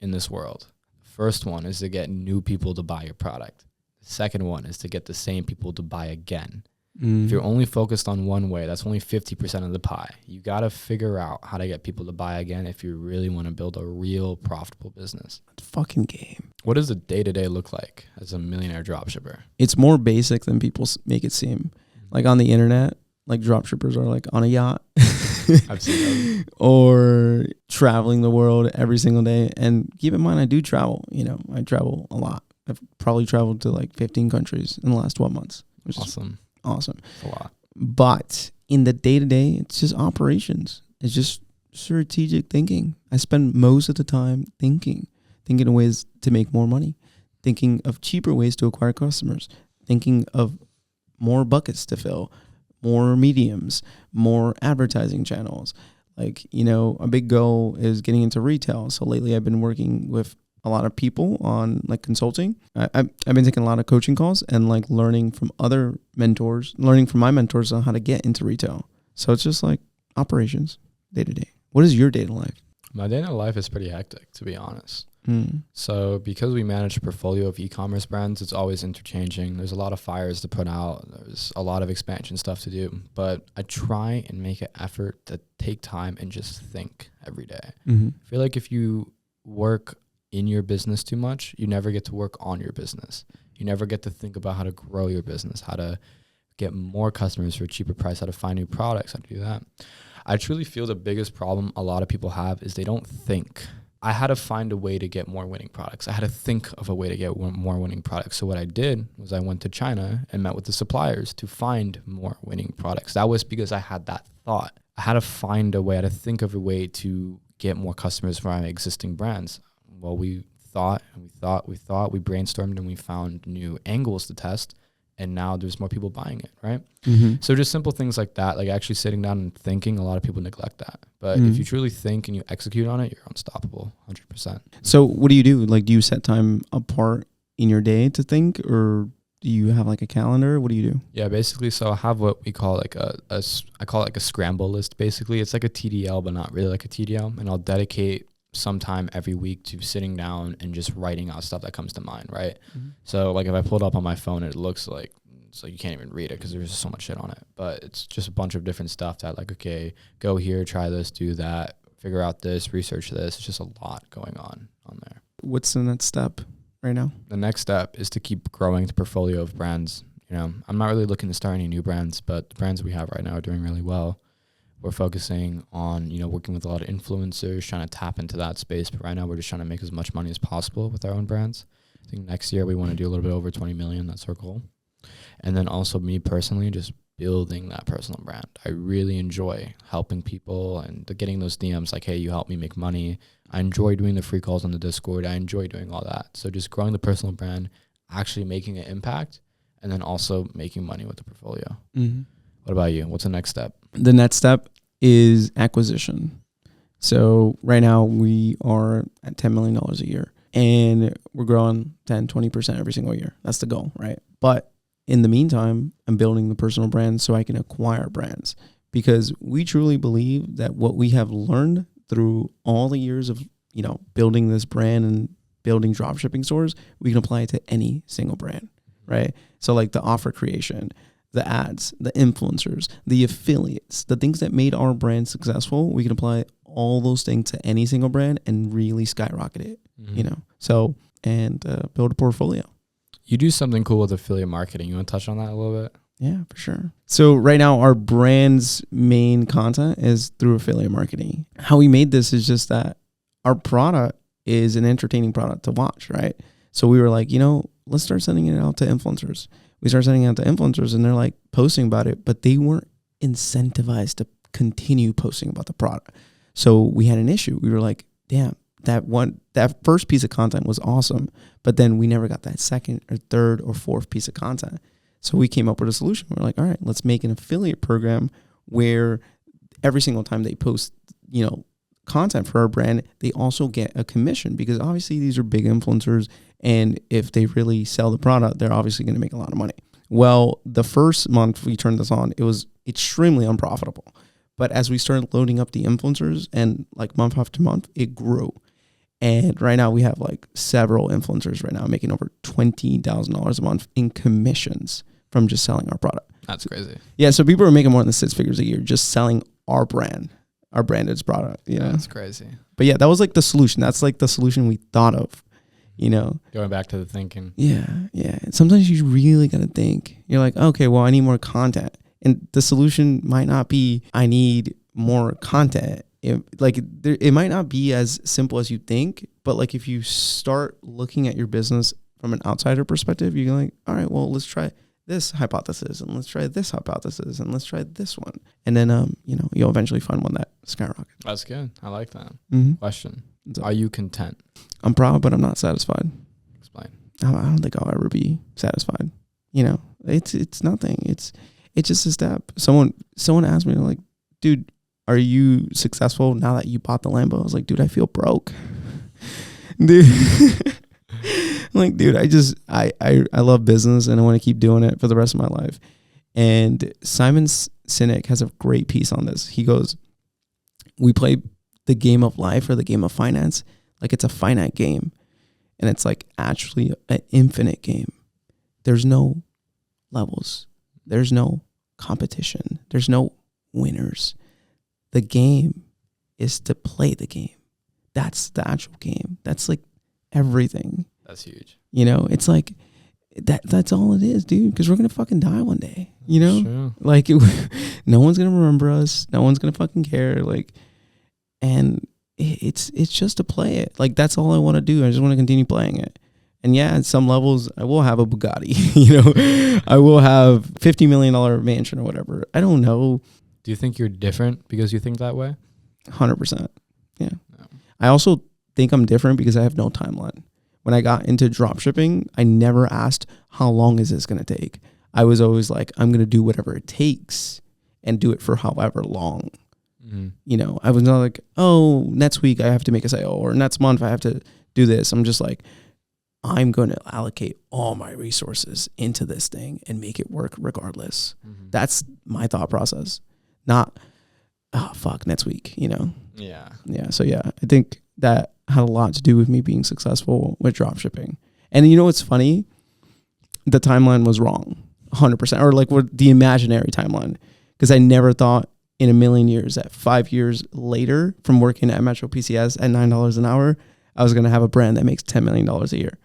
in this world. The first one is to get new people to buy your product. The second one is to get the same people to buy again. If you're only focused on one way, that's only 50% of the pie. You got to figure out how to get people to buy again if you really want to build a real profitable business. Fucking game. What does the day-to-day look like as a millionaire dropshipper? It's more basic than people make it seem. Like on the internet, like dropshippers are like on a yacht I've seen those. or traveling the world every single day. And keep in mind, I do travel. You know, I travel a lot. I've probably traveled to like 15 countries in the last 12 months, which is awesome. It's a lot. But in the day-to-day, it's just operations. It's just strategic thinking. I spend most of the time thinking of ways to make more money, thinking of cheaper ways to acquire customers, thinking of more buckets to fill, more mediums, more advertising channels. Like, you know, a big goal is getting into retail. So lately I've been working with a lot of people on like consulting. I've been taking a lot of coaching calls and like learning from other mentors, learning from my mentors on how to get into retail. So it's just like operations day to day. What is your day to life? My day to life is pretty hectic, to be honest. So because we manage a portfolio of e-commerce brands, it's always interchanging. There's a lot of fires to put out. There's a lot of expansion stuff to do. But I try and make an effort to take time and just think every day. I feel like if you work in your business too much, you never get to work on your business. You never get to think about how to grow your business, how to get more customers for a cheaper price, how to find new products, how to do that. I truly feel the biggest problem a lot of people have is they don't think. I had to find a way to get more winning products. I had to think of a way to get more winning products. So what I did was I went to China and met with the suppliers to find more winning products. That was because I had that thought. I had to find a way, I had to think of a way to get more customers for my existing brands. Well, we brainstormed and we found new angles to test. And now there's more people buying it, right? So just simple things like that, like actually sitting down and thinking, a lot of people neglect that. But if you truly think and you execute on it, you're unstoppable, 100%. So what do you do? Like, do you set time apart in your day to think, or do you have like a calendar? What do you do? Yeah, basically, so I have what we call like I call it like a Scramble List, basically. It's like a TDL, but not really like a TDL. And I'll dedicate some time every week to sitting down and just writing out stuff that comes to mind, right? So like if I pull it up on my phone, it looks like it's like you can't even read it because there's just so much shit on it. But it's just a bunch of different stuff that like, okay, go here, try this, do that, figure out this, research this. It's just a lot going on there. What's the next step right now? The next step is to keep growing the portfolio of brands. You know, I'm not really looking to start any new brands, but the brands we have right now are doing really well. We're focusing on, you know, working with a lot of influencers, trying to tap into that space. But right now we're just trying to make as much money as possible with our own brands. I think next year we want to do a little bit over 20 million. That's our goal. And then also me personally, just building that personal brand. I really enjoy helping people and getting those DMs like, hey, you helped me make money. I enjoy doing the free calls on the Discord. I enjoy doing all that. So just growing the personal brand, actually making an impact, and then also making money with the portfolio. What about you? What's the next step? The next step is acquisition. So right now we are at $10 million a year and we're growing 10, 20% every single year. That's the goal, right? But in the meantime, I'm building the personal brand so I can acquire brands, because we truly believe that what we have learned through all the years of, you know, building this brand and building dropshipping stores, we can apply it to any single brand, right? So like the offer creation, the ads, the influencers, the affiliates, the things that made our brand successful, we can apply all those things to any single brand and really skyrocket it, you know? So, and build a portfolio. You do something cool with affiliate marketing. You want to touch on that a little bit? Yeah, for sure. So right now our brand's main content is through affiliate marketing. How we made this is just that our product is an entertaining product to watch, right? So we were like, let's start sending it out to influencers. We started sending it out to influencers and they're like posting about it, but they weren't incentivized to continue posting about the product. So we had an issue. We were like, damn, that first piece of content was awesome, but then we never got that second or third or fourth piece of content. So we came up with a solution. We're like, all right, let's make an affiliate program where every single time they post, content for our brand, they also get a commission, because obviously these are big influencers. And if they really sell the product, they're obviously going to make a lot of money. Well, the first month we turned this on, it was extremely unprofitable. But as we started loading up the influencers and like month after month, it grew. And right now we have like several influencers right now making over $20,000 a month in commissions from just selling our product. That's crazy. Yeah. So people are making more than 6 figures a year just selling our brand, our branded product. That's crazy. But yeah, that was like the solution. That's like the solution we thought of, Going back to the thinking. Yeah. Sometimes you really got to think. You're like, okay, well, I need more content. And the solution might not be, I need more content. It might not be as simple as you think, but like if you start looking at your business from an outsider perspective, you're like, all right, well, let's try this hypothesis and let's try this hypothesis and let's try this one. And then, you'll eventually find one that skyrockets. That's good. I like that. Mm-hmm. Question. Are you content? I'm proud, but I'm not satisfied. Explain. I don't think I'll ever be satisfied. It's nothing. It's just a step. Someone asked me, like, dude, are you successful now that you bought the Lambo? I was like, dude, I feel broke. Dude. Like, dude, I love business and I want to keep doing it for the rest of my life. And Simon Sinek has a great piece on this. He goes, we play the game of life or the game of finance like it's a finite game. And it's like actually an infinite game. There's no levels. There's no competition. There's no winners. The game is to play the game. That's the actual game. That's like everything. That's huge. It's like that's all it is, dude, because we're going to fucking die one day, Sure. Like no one's going to remember us. No one's going to fucking care. Like, and it's just to play it. Like, that's all I want to do. I just want to continue playing it. And yeah, at some levels, I will have a Bugatti, I will have $50 million mansion or whatever. I don't know. Do you think you're different because you think that way? 100%. Yeah. No. I also think I'm different because I have no timeline. When I got into dropshipping, I never asked, how long is this going to take? I was always like, I'm going to do whatever it takes and do it for however long. Mm-hmm. I was not like, oh, next week I have to make a sale, or next month I have to do this. I'm just like, I'm going to allocate all my resources into this thing and make it work regardless. Mm-hmm. That's my thought process. Not, oh, fuck, next week, Yeah. Yeah. So yeah, I think that had a lot to do with me being successful with dropshipping. And what's funny? The timeline was wrong, 100%, or like what the imaginary timeline, because I never thought in a million years that 5 years later from working at Metro PCS at $9 an hour, I was going to have a brand that makes $10 million a year.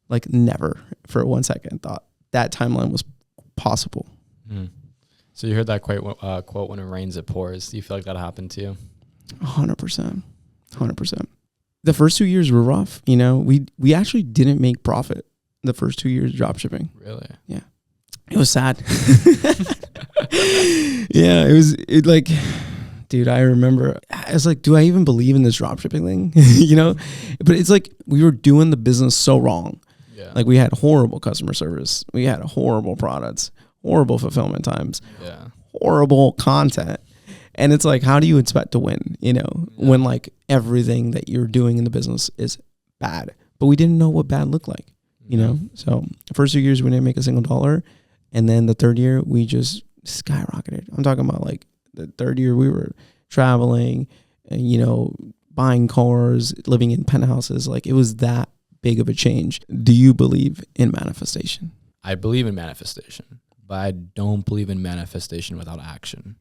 Like, never for 1 second thought that timeline was possible. Mm. So you heard that quote, when it rains, it pours. Do you feel like that happened to you? 100%. 100%. The first 2 years were rough. We actually didn't make profit the first 2 years of dropshipping. Really? Yeah. It was sad. Yeah, it like, dude, I remember I was like, do I even believe in this dropshipping thing? But it's like we were doing the business so wrong. Yeah. Like, we had horrible customer service. We had horrible products, horrible fulfillment times, horrible content. And it's like, how do you expect to win, when like everything that you're doing in the business is bad? But we didn't know what bad looked like, So the first 2 years we didn't make a single dollar. And then the third year we just skyrocketed. I'm talking about like the third year we were traveling and, buying cars, living in penthouses. Like, it was that big of a change. Do you believe in manifestation? I believe in manifestation, but I don't believe in manifestation without action.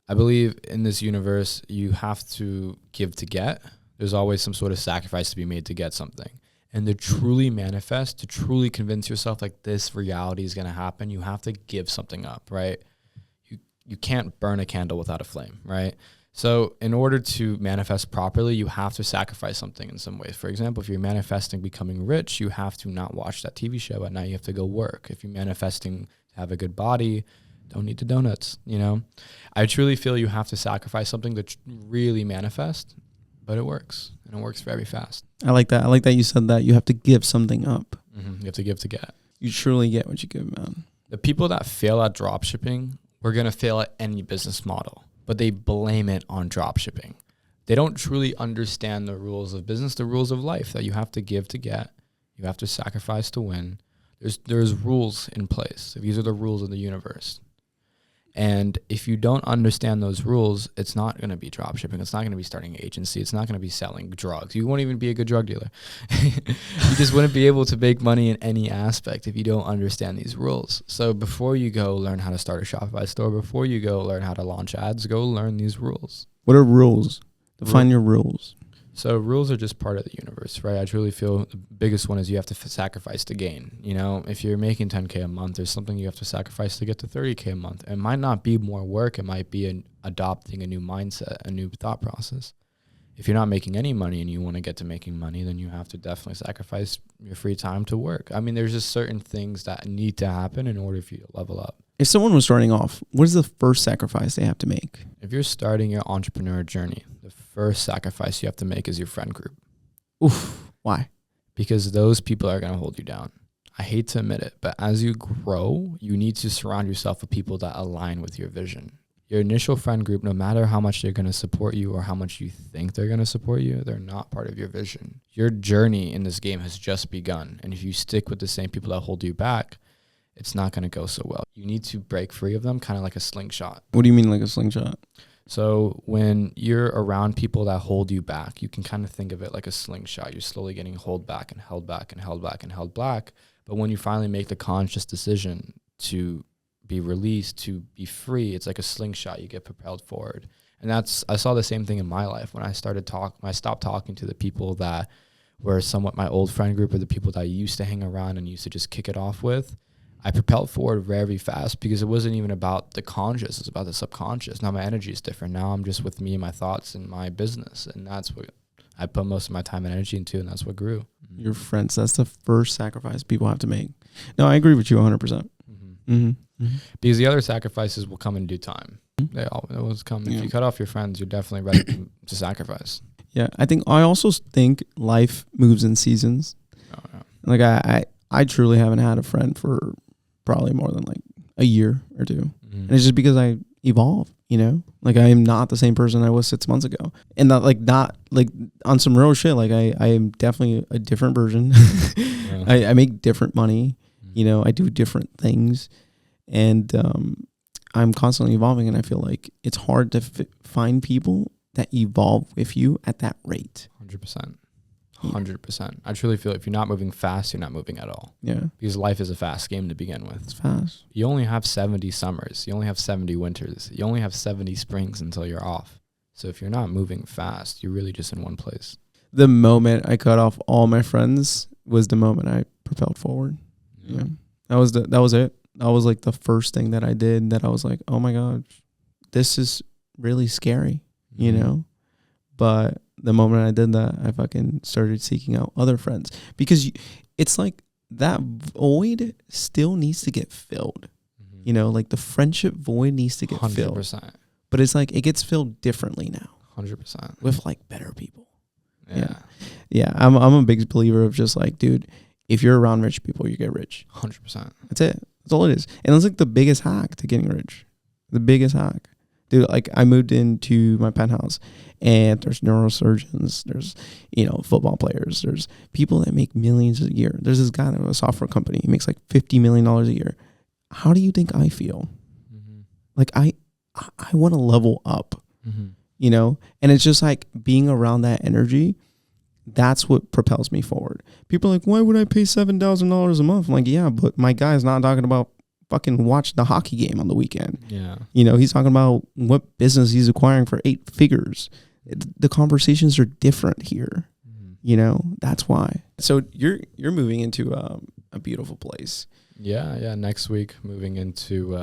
I believe in this universe, you have to give to get. There's always some sort of sacrifice to be made to get something. And to truly manifest, to truly convince yourself like this reality is going to happen, you have to give something up, right? You can't burn a candle without a flame, right? So in order to manifest properly, you have to sacrifice something in some ways. For example, if you're manifesting becoming rich, you have to not watch that TV show at night. You have to go work. If you're manifesting to have a good body, don't eat the donuts, you know? I truly feel you have to sacrifice something to really manifest, but it works, and it works very fast. I like that. I like that you said that you have to give something up. You have to give to get. You truly get what you give, man. The people that fail at dropshipping, we're going to fail at any business model, but they blame it on dropshipping. They don't truly understand the rules of business, the rules of life, that you have to give to get, you have to sacrifice to win. There's rules in place. These are the rules of the universe. And if you don't understand those rules, it's not going to be dropshipping. It's not going to be starting an agency. It's not going to be selling drugs. You won't even be a good drug dealer. You just wouldn't be able to make money in any aspect if you don't understand these rules. So before you go learn how to start a Shopify store, before you go learn how to launch ads, go learn these rules. What are rules? Define your rules. So rules are just part of the universe, right? I truly feel the biggest one is you have to sacrifice to gain. You know, if you're making 10K a month, there's something you have to sacrifice to get to 30K a month. It might not be more work. It might be adopting a new mindset, a new thought process. If you're not making any money and you want to get to making money, then you have to definitely sacrifice your free time to work. I mean, there's just certain things that need to happen in order for you to level up. If someone was starting off, what is the first sacrifice they have to make? If you're starting your entrepreneur journey, the first sacrifice you have to make is your friend group. Oof. Why? Because those people are going to hold you down. I hate to admit it, but as you grow, you need to surround yourself with people that align with your vision. Your initial friend group, no matter how much they're going to support you or how much you think they're going to support you, they're not part of your vision. Your journey in this game has just begun. And if you stick with the same people that hold you back, it's not going to go so well. You need to break free of them, kind of like a slingshot. What do you mean like a slingshot? So when you're around people that hold you back, you can kind of think of it like a slingshot. You're slowly getting held back and held back and held back and held back. But when you finally make the conscious decision to be released, to be free, it's like a slingshot. You get propelled forward. And I saw the same thing in my life when I stopped talking to the people that were somewhat my old friend group or the people that I used to hang around and used to just kick it off with. I propelled forward very fast because it wasn't even about the conscious. It's about the subconscious. Now my energy is different. Now I'm just with me and my thoughts and my business. And that's what I put most of my time and energy into. And that's what grew. Your friends. That's the first sacrifice people have to make. No, I agree with you 100%. Mm-hmm. Mm-hmm. Because the other sacrifices will come in due time. They always come. If you cut off your friends, you're definitely ready to sacrifice. Yeah. I also think life moves in seasons. Oh, yeah. Like I truly haven't had a friend for probably more than like a year or two. Mm-hmm. And it's just because I evolve, you know, like I am not the same person I was 6 months ago, and not like on some real shit. Like I am definitely a different version. Yeah. I make different money, you know, I do different things, and I'm constantly evolving. And I feel like it's hard to find people that evolve with you at that rate. 100%. 100%. I truly feel if you're not moving fast, you're not moving at all. Yeah. Because life is a fast game to begin with. It's fast. You only have 70 summers. You only have 70 winters. You only have 70 springs until you're off. So if you're not moving fast, you're really just in one place. The moment I cut off all my friends was the moment I propelled forward. Yeah. That was it. That was like the first thing that I did that I was like, oh my God, this is really scary, you know? But the moment I did that, I fucking started seeking out other friends, because it's like that void still needs to get filled. Mm-hmm. You know, like the friendship void needs to get 100%. Filled. But it's like it gets filled differently now. 100%. With like better people. Yeah. I'm a big believer of just like, dude, if you're around rich people, you get rich. 100%. That's it. That's all it is. And it's like the biggest hack to getting rich. The biggest hack. Dude, like I moved into my penthouse and there's neurosurgeons, there's, you know, football players, there's people that make millions a year. There's this guy that has a software company. He makes like $50 million a year. How do you think I feel? Mm-hmm. Like I want to level up, you know? And it's just like being around that energy. That's what propels me forward. People are like, why would I pay $7,000 a month? I'm like, yeah, but my guy's not talking about fucking watch the hockey game on the weekend. Yeah. You know, he's talking about what business he's acquiring for 8 figures. The conversations are different here. You know, that's why. So you're moving into a beautiful place. Yeah. Next week, moving into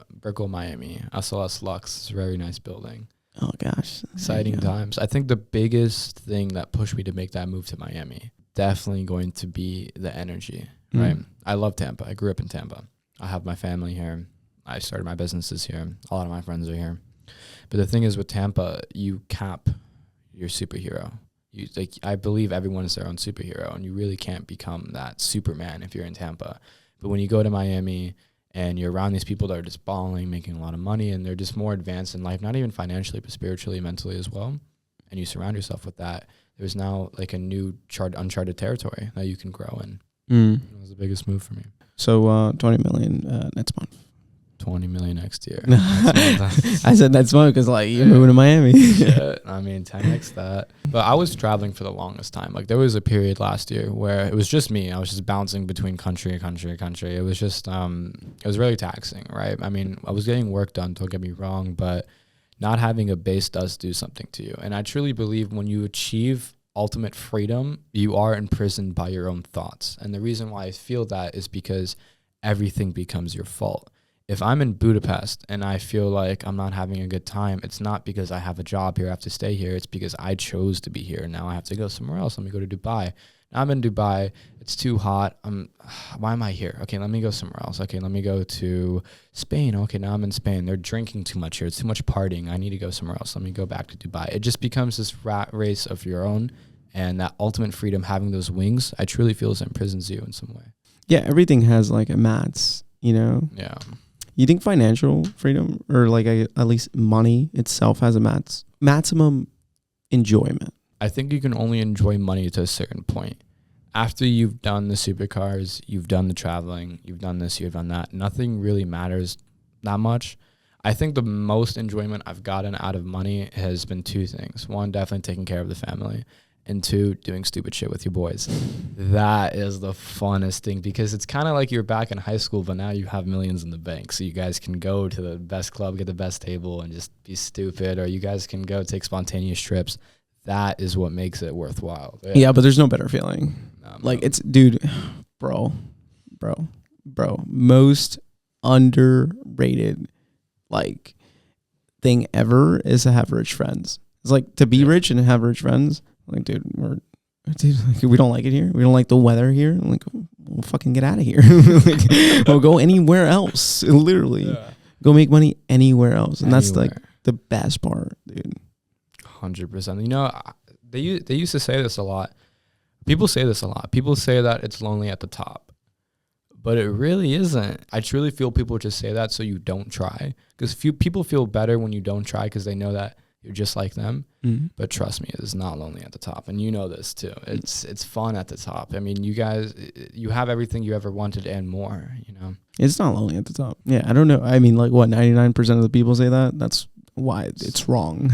Brickell, Miami. SLS Lux. It's a very nice building. Oh gosh, Exciting times. I think the biggest thing that pushed me to make that move to Miami, definitely going to be the energy, right? I love Tampa. I grew up in Tampa. I have my family here. I started my businesses here. A lot of my friends are here. But the thing is with Tampa, you cap your superhero. I believe everyone is their own superhero, and you really can't become that Superman if you're in Tampa. But when you go to Miami and you're around these people that are just balling, making a lot of money, and they're just more advanced in life, not even financially, but spiritually, mentally as well, and you surround yourself with that, there's now like a new uncharted territory that you can grow in. It was the biggest move for me. So 20 million next month. 20 million next year. I said next month because like you're moving to Miami. Yeah, I mean 10x that. But I was traveling for the longest time. Like there was a period last year where it was just me. I was just bouncing between country. It was just it was really taxing, right? I mean, I was getting work done, don't get me wrong, but not having a base does do something to you. And I truly believe when you achieve ultimate freedom, you are imprisoned by your own thoughts. And the reason why I feel that is because everything becomes your fault. If I'm in Budapest and I feel like I'm not having a good time, it's not because I have a job here, I have to stay here. It's because I chose to be here. Now I have to go somewhere else. Let me go to Dubai. Now I'm in Dubai. It's too hot. Why am I here? Okay, let me go somewhere else. Okay, let me go to Spain. Okay, now I'm in Spain. They're drinking too much here. It's too much partying. I need to go somewhere else. Let me go back to Dubai. It just becomes this rat race of your own. And that ultimate freedom, having those wings, I truly feel imprisons you in some way. Yeah, everything has like a mats, you know? Yeah. You think financial freedom or like at least money itself has a maximum enjoyment? I think you can only enjoy money to a certain point. After you've done the supercars, you've done the traveling, you've done this, you've done that, nothing really matters that much. I think the most enjoyment I've gotten out of money has been 2 things. 1, definitely taking care of the family. And 2, doing stupid shit with your boys. That is the funnest thing because it's kind of like you're back in high school, but now you have millions in the bank. So you guys can go to the best club, get the best table, and just be stupid. Or you guys can go take spontaneous trips. That is what makes it worthwhile. Yeah, but there's no better feeling. Like it's, dude, bro, most underrated like thing ever is to have rich friends. It's like to be rich and have rich friends. Like, dude, we don't like it here. We don't like the weather here. I'm like, we'll fucking get out of here. Like, we'll go anywhere else. Literally, go make money anywhere else, and that's like the best part, dude. 100%. You know, they used to say this a lot. People say this a lot. People say that it's lonely at the top, but it really isn't. I truly feel people just say that so you don't try, because few people feel better when you don't try because they know that you're just like them. But trust me, it's not lonely at the top. And you know this too. It's fun at the top. I mean, you guys, you have everything you ever wanted and more, you know. It's not lonely at the top. Yeah, I don't know. I mean, like what, 99% of the people say that? That's why it's wrong.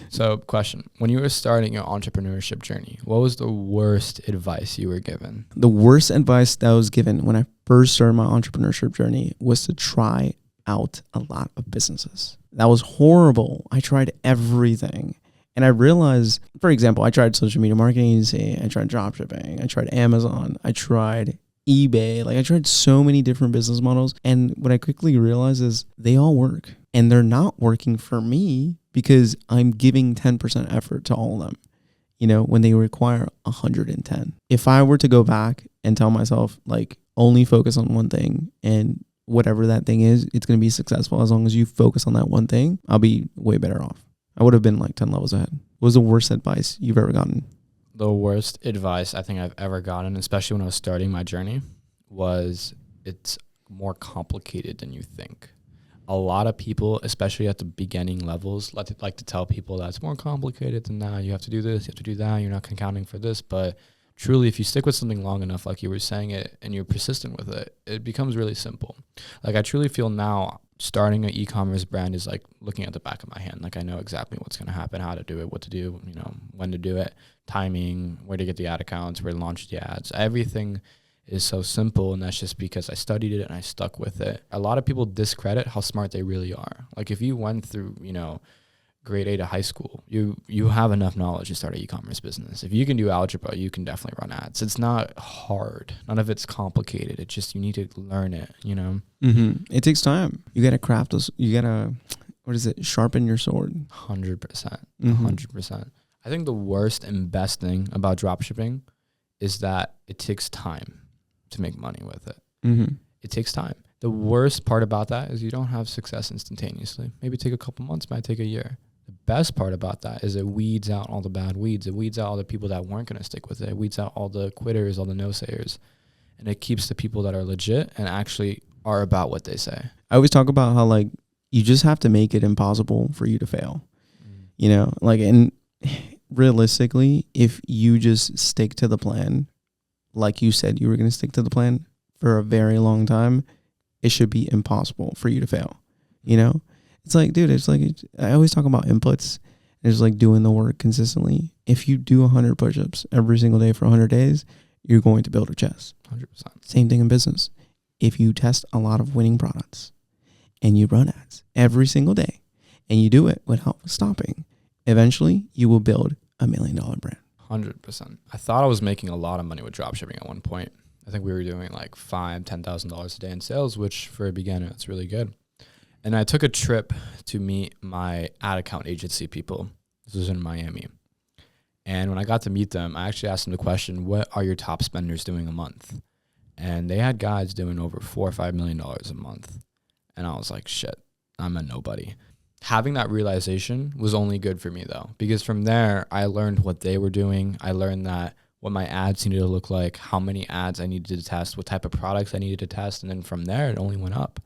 So question, when you were starting your entrepreneurship journey, what was the worst advice you were given? The worst advice that was given when I first started my entrepreneurship journey was to try out a lot of businesses. That was horrible. I tried everything. And I realized, for example, I tried social media marketing agency, I tried dropshipping, I tried Amazon, I tried eBay. Like I tried so many different business models. And what I quickly realized is they all work. And they're not working for me because I'm giving 10% effort to all of them, you know, when they require 110. If I were to go back and tell myself, like, only focus on one thing and whatever that thing is, it's going to be successful as long as you focus on that one thing, I'll be way better off. I would have been like 10 levels ahead. What was the worst advice you've ever gotten? The worst advice I think I've ever gotten, especially when I was starting my journey, was it's more complicated than you think. A lot of people, especially at the beginning levels, like to tell people that it's more complicated than that. You have to do this, you have to do that. You're not accounting for this. But truly, if you stick with something long enough, like you were saying it, and you're persistent with it, it becomes really simple. Like I truly feel now starting an e-commerce brand is like looking at the back of my hand. Like I know exactly what's going to happen, how to do it, what to do, you know, when to do it, timing, where to get the ad accounts, where to launch the ads. Everything is so simple, and that's just because I studied it and I stuck with it. A lot of people discredit how smart they really are. Like if you went through, grade 8 of high school, you have enough knowledge to start an e-commerce business. If you can do algebra, you can definitely run ads. It's not hard. None of it's complicated. It's just you need to learn it, It takes time. You got to craft this. You got to, sharpen your sword. 100%. 100%. I think the worst and best thing about dropshipping is that it takes time to make money with it. It takes time. The worst part about that is you don't have success instantaneously. Maybe take a couple months, might take a year. The best part about that is it weeds out all the bad weeds. It weeds out all the people that weren't going to stick with it. It weeds out all the quitters, all the no-sayers. And it keeps the people that are legit and actually are about what they say. I always talk about how, like, you just have to make it impossible for you to fail. And realistically, if you just stick to the plan, like you said you were going to stick to the plan for a very long time, it should be impossible for you to fail. It's like, dude, I always talk about inputs. It's like doing the work consistently. If you do 100 push-ups every single day for 100 days, you're going to build a chest. 100%. Same thing in business. If you test a lot of winning products and you run ads every single day and you do it without stopping, eventually you will build $1 million brand. 100%. I thought I was making a lot of money with dropshipping at one point. I think we were doing like $5,000-$10,000 a day in sales, which for a beginner, it's really good. And I took a trip to meet my ad account agency people. This was in Miami. And when I got to meet them, I actually asked them the question, what are your top spenders doing a month? And they had guys doing over $4 or $5 million a month. And I was like, shit, I'm a nobody. Having that realization was only good for me though, because from there, I learned what they were doing. I learned that what my ads needed to look like, how many ads I needed to test, what type of products I needed to test. And then from there, it only went up.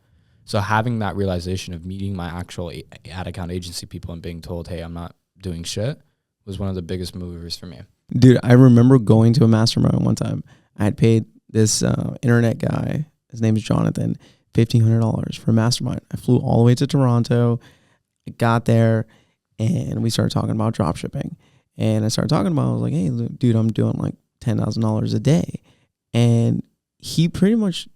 So having that realization of meeting my actual ad account agency people and being told, hey, I'm not doing shit, was one of the biggest movers for me. Dude, I remember going to a mastermind one time. I had paid this internet guy, his name is Jonathan, $1,500 for a mastermind. I flew all the way to Toronto. I got there and we started talking about dropshipping. And I started talking about, I was like, hey, dude, I'm doing like $10,000 a day. And he pretty much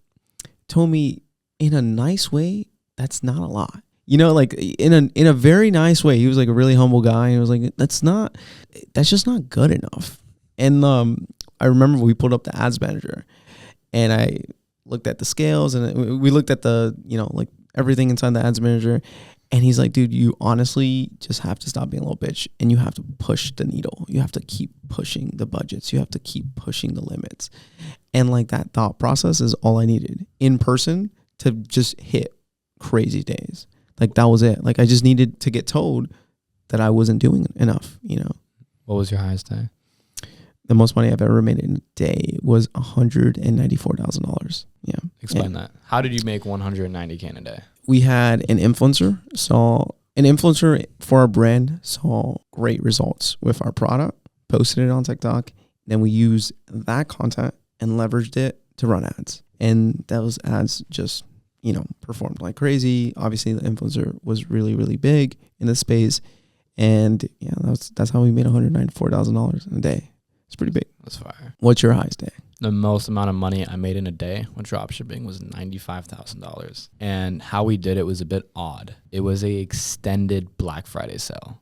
told me in a nice way, that's not a lot. Like in a very nice way. He was like a really humble guy. And he was like, that's just not good enough. And I remember we pulled up the ads manager and I looked at the scales and we looked at the, like everything inside the ads manager. And he's like, dude, you honestly just have to stop being a little bitch and you have to push the needle. You have to keep pushing the budgets. You have to keep pushing the limits. And like that thought process is all I needed in person to just hit crazy days. Like that was it. Like I just needed to get told that I wasn't doing enough, What was your highest day? The most money I've ever made in a day was $194,000. Yeah. Explain that. How did you make $190K in a day? We had an influencer for our brand saw great results with our product, posted it on TikTok. Then we used that content and leveraged it to run ads. And those ads just, performed like crazy. Obviously the influencer was really, really big in the space. And yeah, that's how we made $194,000 in a day. It's pretty big. That's fire. What's your highest day? The most amount of money I made in a day with dropshipping was $95,000. And how we did it was a bit odd. It was a extended Black Friday sale.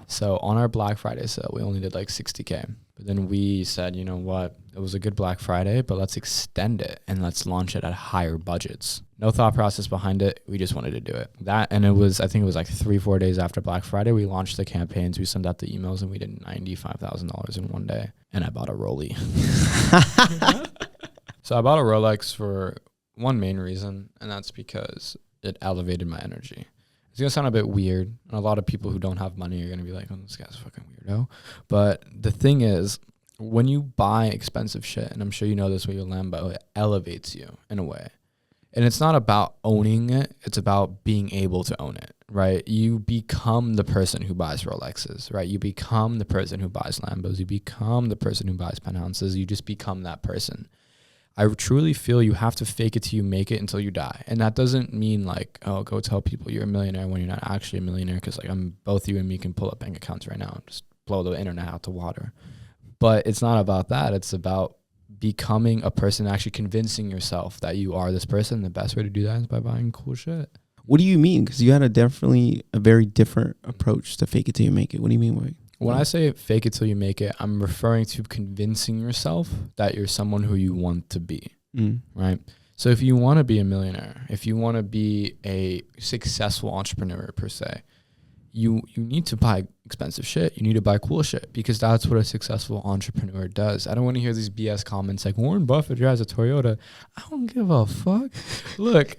So on our Black Friday sale, we only did like $60K. But then we said, you know what? It was a good Black Friday, but let's extend it and let's launch it at higher budgets. No thought process behind it. We just wanted to do it. I think it was like 3-4 days after Black Friday, we launched the campaigns, we sent out the emails, and we did $95,000 in one day. And I bought a Rollie. So I bought a Rolex for one main reason, and that's because it elevated my energy. It's going to sound a bit weird, and a lot of people who don't have money are going to be like, oh, this guy's a fucking weirdo. But the thing is, when you buy expensive shit, and I'm sure you know this with your Lambo, it elevates you in a way. And it's not about owning it. It's about being able to own it, right? You become the person who buys Rolexes, right? You become the person who buys Lambos. You become the person who buys penthouses. You just become that person. I truly feel you have to fake it till you make it until you die. And that doesn't mean like, oh, go tell people you're a millionaire when you're not actually a millionaire. Because like both you and me can pull up bank accounts right now and just blow the internet out the water. But it's not about that. It's about becoming a person, actually convincing yourself that you are this person. The best way to do that is by buying cool shit. What do you mean? Because you had a very different approach to fake it till you make it. What do you mean by when I say fake it till you make it, I'm referring to convincing yourself that you're someone who you want to be, right? So if you want to be a millionaire, if you want to be a successful entrepreneur per se, you need to buy expensive shit. You need to buy cool shit because that's what a successful entrepreneur does. I don't want to hear these BS comments like Warren Buffett drives a Toyota. I don't give a fuck. Look,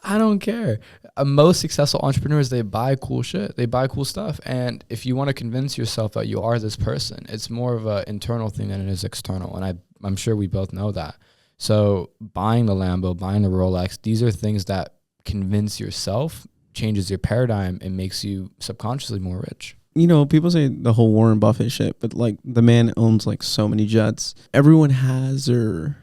I don't care. Most successful entrepreneurs, they buy cool shit. They buy cool stuff. And if you want to convince yourself that you are this person, it's more of an internal thing than it is external. And I'm sure we both know that. So buying the Lambo, buying the Rolex, these are things that convince yourself, changes your paradigm, and makes you subconsciously more rich. You know, people say the whole Warren Buffett shit, but like the man owns like so many jets. Everyone has their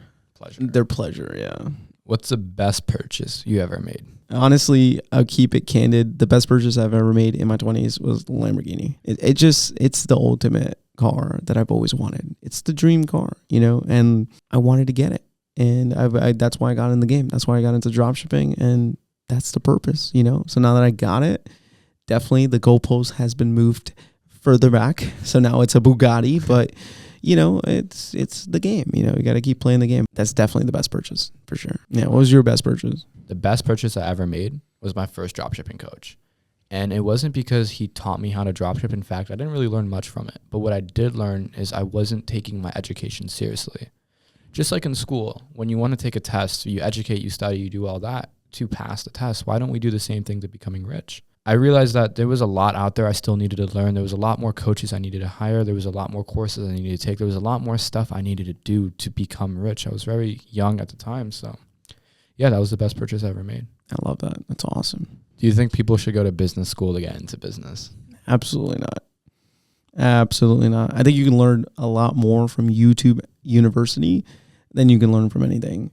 pleasure, yeah. What's the best purchase you ever made? Honestly, I'll keep it candid. The best purchase I've ever made in my 20s was the Lamborghini. It's the ultimate car that I've always wanted. It's the dream car, you know, and I wanted to get it. And that's why I got in the game. That's why I got into dropshipping, and that's the purpose, you know. So now that I got it, definitely the goalpost has been moved further back. So now it's a Bugatti, but you know, it's the game. You know, you got to keep playing the game. That's definitely the best purchase for sure. Yeah. What was your best purchase? The best purchase I ever made was my first dropshipping coach. And it wasn't because he taught me how to dropship. In fact, I didn't really learn much from it. But what I did learn is I wasn't taking my education seriously. Just like in school, when you want to take a test, you educate, you study, you do all that to pass the test. Why don't we do the same thing to becoming rich? I realized that there was a lot out there I still needed to learn. There was a lot more coaches I needed to hire. There was a lot more courses I needed to take. There was a lot more stuff I needed to do to become rich. I was very young at the time. So yeah, that was the best purchase I ever made. I love that. That's awesome. Do you think people should go to business school to get into business? Absolutely not. Absolutely not. I think you can learn a lot more from YouTube University than you can learn from anything.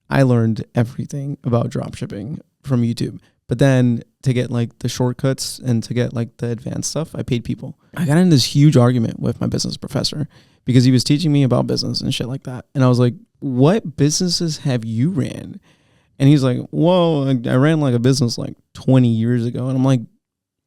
I learned everything about dropshipping from YouTube. But then to get like the shortcuts and to get like the advanced stuff, I paid people. I got in this huge argument with my business professor because he was teaching me about business and shit like that. And I was like, what businesses have you ran? And he's like, whoa, I ran like a business like 20 years ago. And I'm like,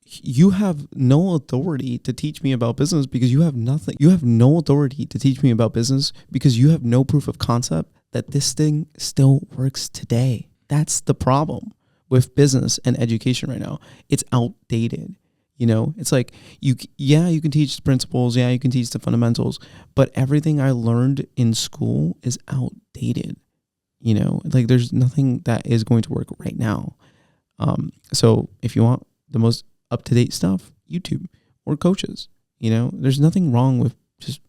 you have no authority to teach me about business because you have nothing. You have no authority to teach me about business because you have no proof of concept that this thing still works today. That's the problem with business and education right now. It's outdated. You know, it's like you can teach the principles. Yeah, you can teach the fundamentals, but everything I learned in school is outdated. You know, like there's nothing that is going to work right now. So if you want the most up-to-date stuff, YouTube or coaches, you know, there's nothing wrong with just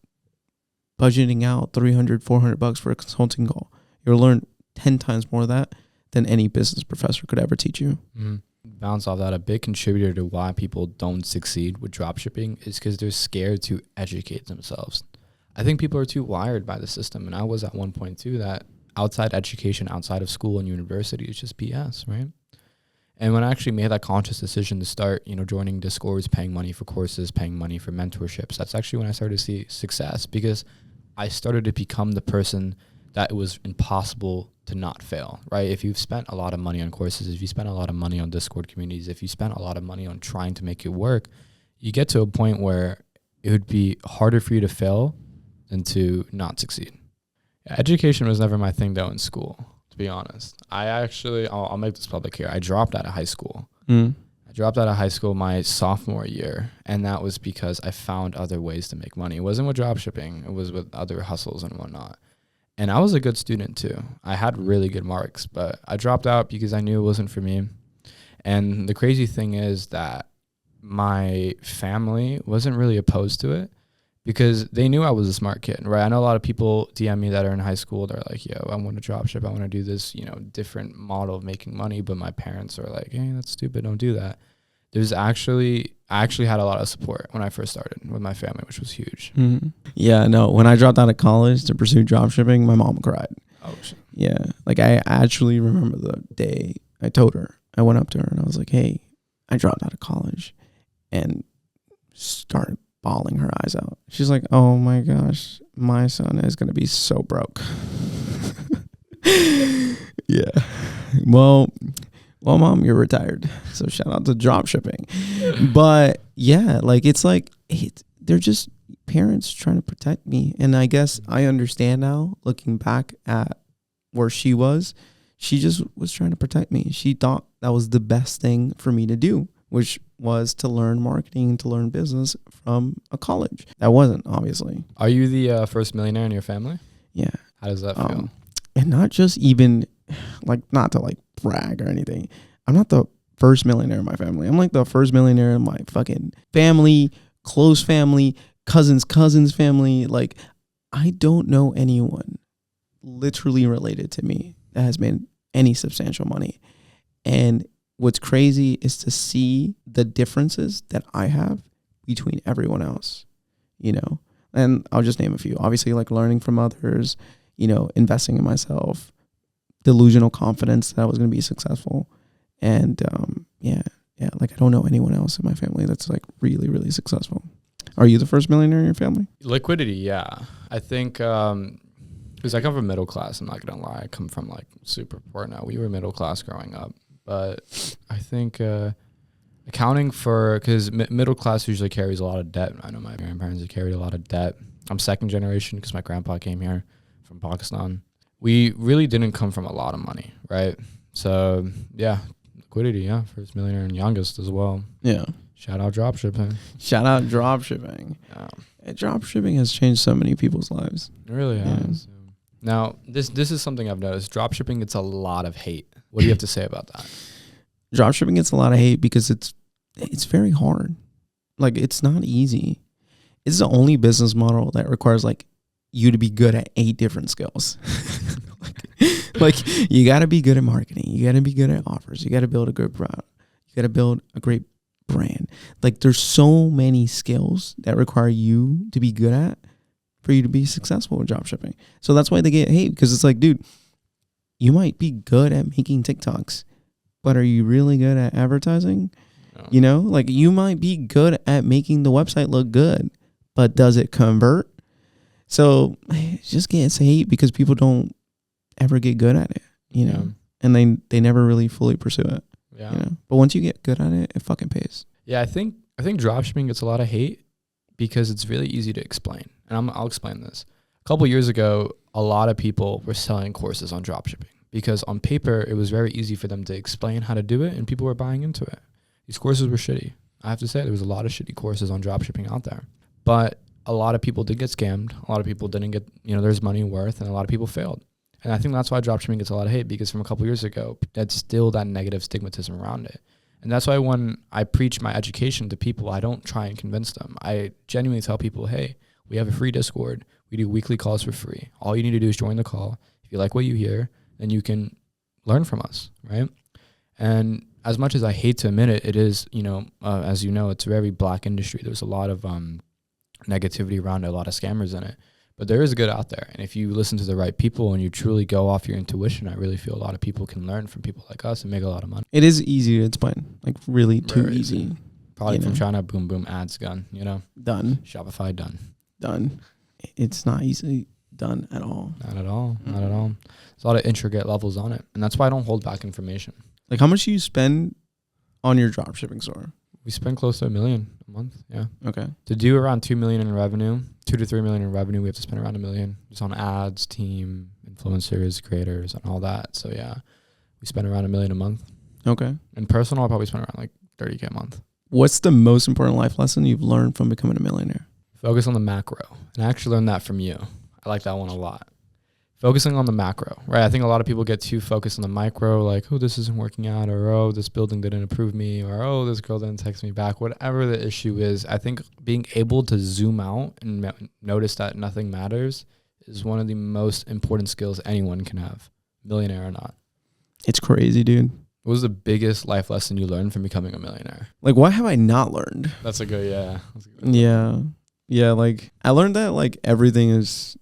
budgeting out $300-$400 for a consulting call. You'll learn 10 times more of that than any business professor could ever teach you. Bounce off that, a big contributor to why people don't succeed with dropshipping is because they're scared to educate themselves. I think people are too wired by the system, and I was at one point too, that outside education, outside of school and university is just BS, right? And when I actually made that conscious decision to start, you know, joining Discords, paying money for courses, paying money for mentorships, that's actually when I started to see success, because I started to become the person that it was impossible to not fail, right? If you've spent a lot of money on courses, if you spent a lot of money on Discord communities, if you spent a lot of money on trying to make it work, you get to a point where it would be harder for you to fail than to not succeed. Education was never my thing though in school, to be honest. I'll make this public here. I dropped out of high school. I dropped out of high school my sophomore year, and that was because I found other ways to make money. It wasn't with dropshipping. It was with other hustles and whatnot. And I was a good student too. I had really good marks, but I dropped out because I knew it wasn't for me. And the crazy thing is that my family wasn't really opposed to it because they knew I was a smart kid, right? I know a lot of people DM me that are in high school. They're like, yo, I want to dropship. I want to do this, you know, different model of making money. But my parents are like, hey, that's stupid. Don't do that. I actually had a lot of support when I first started with my family, which was huge. Yeah, no, when I dropped out of college to pursue dropshipping, my mom cried. Oh, shit. Yeah, like I actually remember the day I told her. I went up to her and I was like, hey, I dropped out of college and started bawling her eyes out. She's like, oh my gosh, my son is going to be so broke. Yeah. Well, mom, you're retired. So shout out to drop shipping. But yeah, like they're just parents trying to protect me. And I guess I understand now, looking back at where she was. She just was trying to protect me. She thought that was the best thing for me to do, which was to learn marketing, to learn business from a college. That wasn't, obviously. Are you the first millionaire in your family? Yeah. How does that feel? And not just even, like, not to like brag or anything. I'm not the first millionaire in my family. I'm like the first millionaire in my fucking family, close family, cousins' family. Like, I don't know anyone literally related to me that has made any substantial money. And what's crazy is to see the differences that I have between everyone else, you know? And I'll just name a few. Obviously, like learning from others, you know, investing in myself, delusional confidence that I was going to be successful. And yeah, like I don't know anyone else in my family that's like really, really successful. Are you the first millionaire in your family? Liquidity, yeah. I think because I come from middle class, I'm not going to lie. I come from like super poor now. We were middle class growing up. But I think accounting for, because middle class usually carries a lot of debt. I know my grandparents have carried a lot of debt. I'm second generation because my grandpa came here from Pakistan. We really didn't come from a lot of money, right? So yeah, liquidity, yeah, first millionaire and youngest as well. Yeah. Shout out dropshipping. Shout out dropshipping. Yeah. Dropshipping has changed so many people's lives. It really has. Yeah. Now, this is something I've noticed. Dropshipping gets a lot of hate. What do you have to say about that? Dropshipping gets a lot of hate because it's very hard. Like, it's not easy. It's the only business model that requires like you to be good at 8 different skills. like you got to be good at marketing. You got to be good at offers. You got to build a good product. You got to build a great brand. Like, there's so many skills that require you to be good at for you to be successful with dropshipping. So that's why they get hate, because it's like, dude, you might be good at making TikToks, but are you really good at advertising? No. You know, like you might be good at making the website look good, but does it convert? So it just gets hate because people don't ever get good at it, you know, and they never really fully pursue it. Yeah. You know? But once you get good at it, it fucking pays. Yeah, I think dropshipping gets a lot of hate because it's really easy to explain. And I'll explain this. A couple years ago, a lot of people were selling courses on dropshipping because on paper, it was very easy for them to explain how to do it and people were buying into it. These courses were shitty. I have to say, there was a lot of shitty courses on dropshipping out there. But a lot of people did get scammed. A lot of people didn't get, there's money worth, and a lot of people failed. And I think that's why dropshipping gets a lot of hate, because from a couple years ago, that's still that negative stigmatism around it. And that's why when I preach my education to people, I don't try and convince them. I genuinely tell people, hey, we have a free Discord. We do weekly calls for free. All you need to do is join the call. If you like what you hear, then you can learn from us, right? And as much as I hate to admit it, it is, as you know, it's a very black industry. There's a lot of negativity around it, a lot of scammers in it. But there is good out there. And if you listen to the right people and you truly go off your intuition, I really feel a lot of people can learn from people like us and make a lot of money. It is easy to explain, like really too easy. Probably from China, boom, boom, ads gone, Done. Shopify done. It's not easily done at all. Not at all. Mm-hmm. Not at all. There's a lot of intricate levels on it. And that's why I don't hold back information. Like, how much do you spend on your dropshipping store? We spend close to $1 million a month. Yeah. Okay. To do around $2 million in revenue, $2 to $3 million in revenue, we have to spend around $1 million just on ads, team, influencers, creators, and all that. So yeah, we spend around $1 million a month. Okay. And personal, I'll probably spend around like $30K a month. What's the most important life lesson you've learned from becoming a millionaire? Focus on the macro. And I actually learned that from you. I like that one a lot. Focusing on the macro, right? I think a lot of people get too focused on the micro, like, oh, this isn't working out, or, oh, this building didn't approve me, or, oh, this girl didn't text me back. Whatever the issue is, I think being able to zoom out and notice that nothing matters is one of the most important skills anyone can have, millionaire or not. It's crazy, dude. What was the biggest life lesson you learned from becoming a millionaire? Like, what have I not learned? That's a good, yeah. Yeah, like, I learned that, like, everything is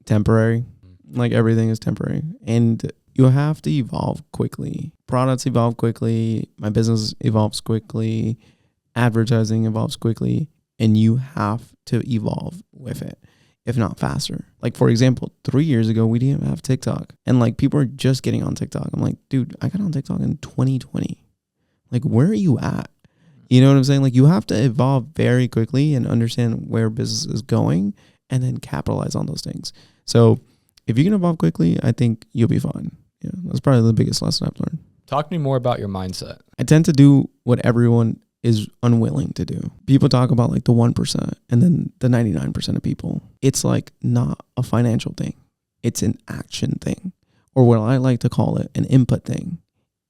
temporary. Like, everything is temporary, and you have to evolve quickly. Products evolve quickly. My business evolves quickly. Advertising evolves quickly. and you have to evolve with it, if not faster. Like, for example, 3 years ago, we didn't have TikTok, and like people are just getting on TikTok. I'm like, dude, I got on TikTok in 2020. Like, where are you at? You know what I'm saying? Like, you have to evolve very quickly and understand where business is going and then capitalize on those things. So if you can evolve quickly, I think you'll be fine. Yeah, that's probably the biggest lesson I've learned. Talk to me more about your mindset. I tend to do what everyone is unwilling to do. People talk about like the 1% and then the 99% of people. It's like not a financial thing. It's an action thing, or what I like to call it, an input thing.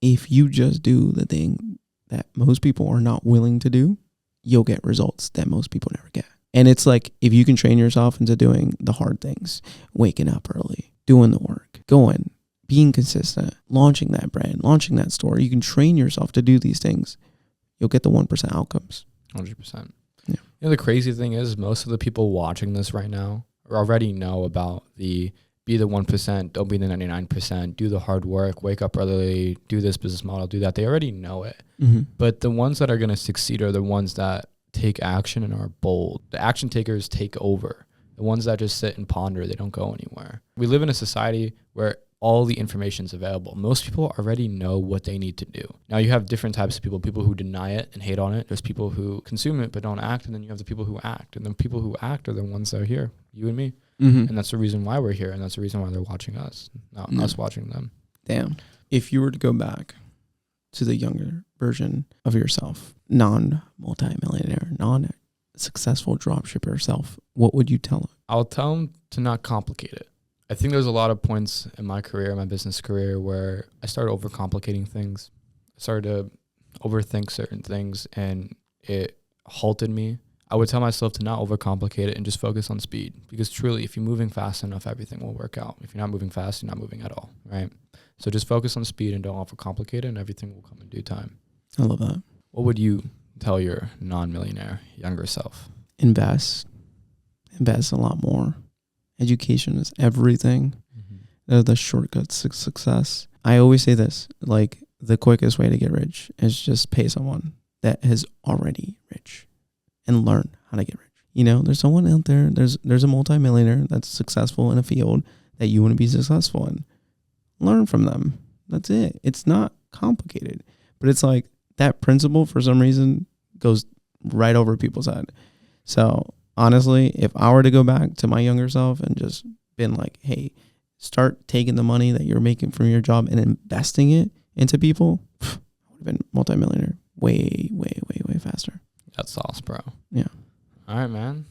If you just do the thing that most people are not willing to do, you'll get results that most people never get. And it's like, if you can train yourself into doing the hard things, waking up early, doing the work, going, being consistent, launching that brand, launching that store, you can train yourself to do these things. You'll get the 1% outcomes. 100%. Yeah. You know, the crazy thing is most of the people watching this right now already know about the be the 1%, don't be the 99%, do the hard work, wake up early, do this business model, do that. They already know it. Mm-hmm. But the ones that are going to succeed are the ones that take action and are bold. The action takers take over. The ones that just sit and ponder, they don't go anywhere. We live in a society where all the information is available. Most people already know what they need to do. Now you have different types of people who deny it and hate on it. There's people who consume it but don't act, and then you have the people who act. And the people who act are the ones that are here, you and me. Mm-hmm. And that's the reason why we're here, and that's the reason why they're watching us, not us watching them. Damn. If you were to go back to the younger version of yourself, non-multimillionaire, non-successful dropshipper self, what would you tell him? I'll tell them to not complicate it. I think there's a lot of points in my career, my business career, where I started overcomplicating things. I started to overthink certain things, and it halted me. I would tell myself to not overcomplicate it and just focus on speed, because truly, if you're moving fast enough, everything will work out. If you're not moving fast, you're not moving at all, right? So just focus on speed and don't overcomplicate it, and everything will come in due time. I love that. What would you tell your non-millionaire younger self? Invest a lot more. Education is everything. They're the shortcuts to success. I always say this, like, the quickest way to get rich is just pay someone that is already rich and learn how to get rich. You know, there's someone out there, there's a multimillionaire that's successful in a field that you want to be successful in. Learn from them. That's it. It's not complicated, but it's like that principle for some reason goes right over people's head. So honestly, if I were to go back to my younger self and just been like, hey, start taking the money that you're making from your job and investing it into people, I would have been multimillionaire way, way, way, way faster. That's sauce, bro. Yeah. All right, man.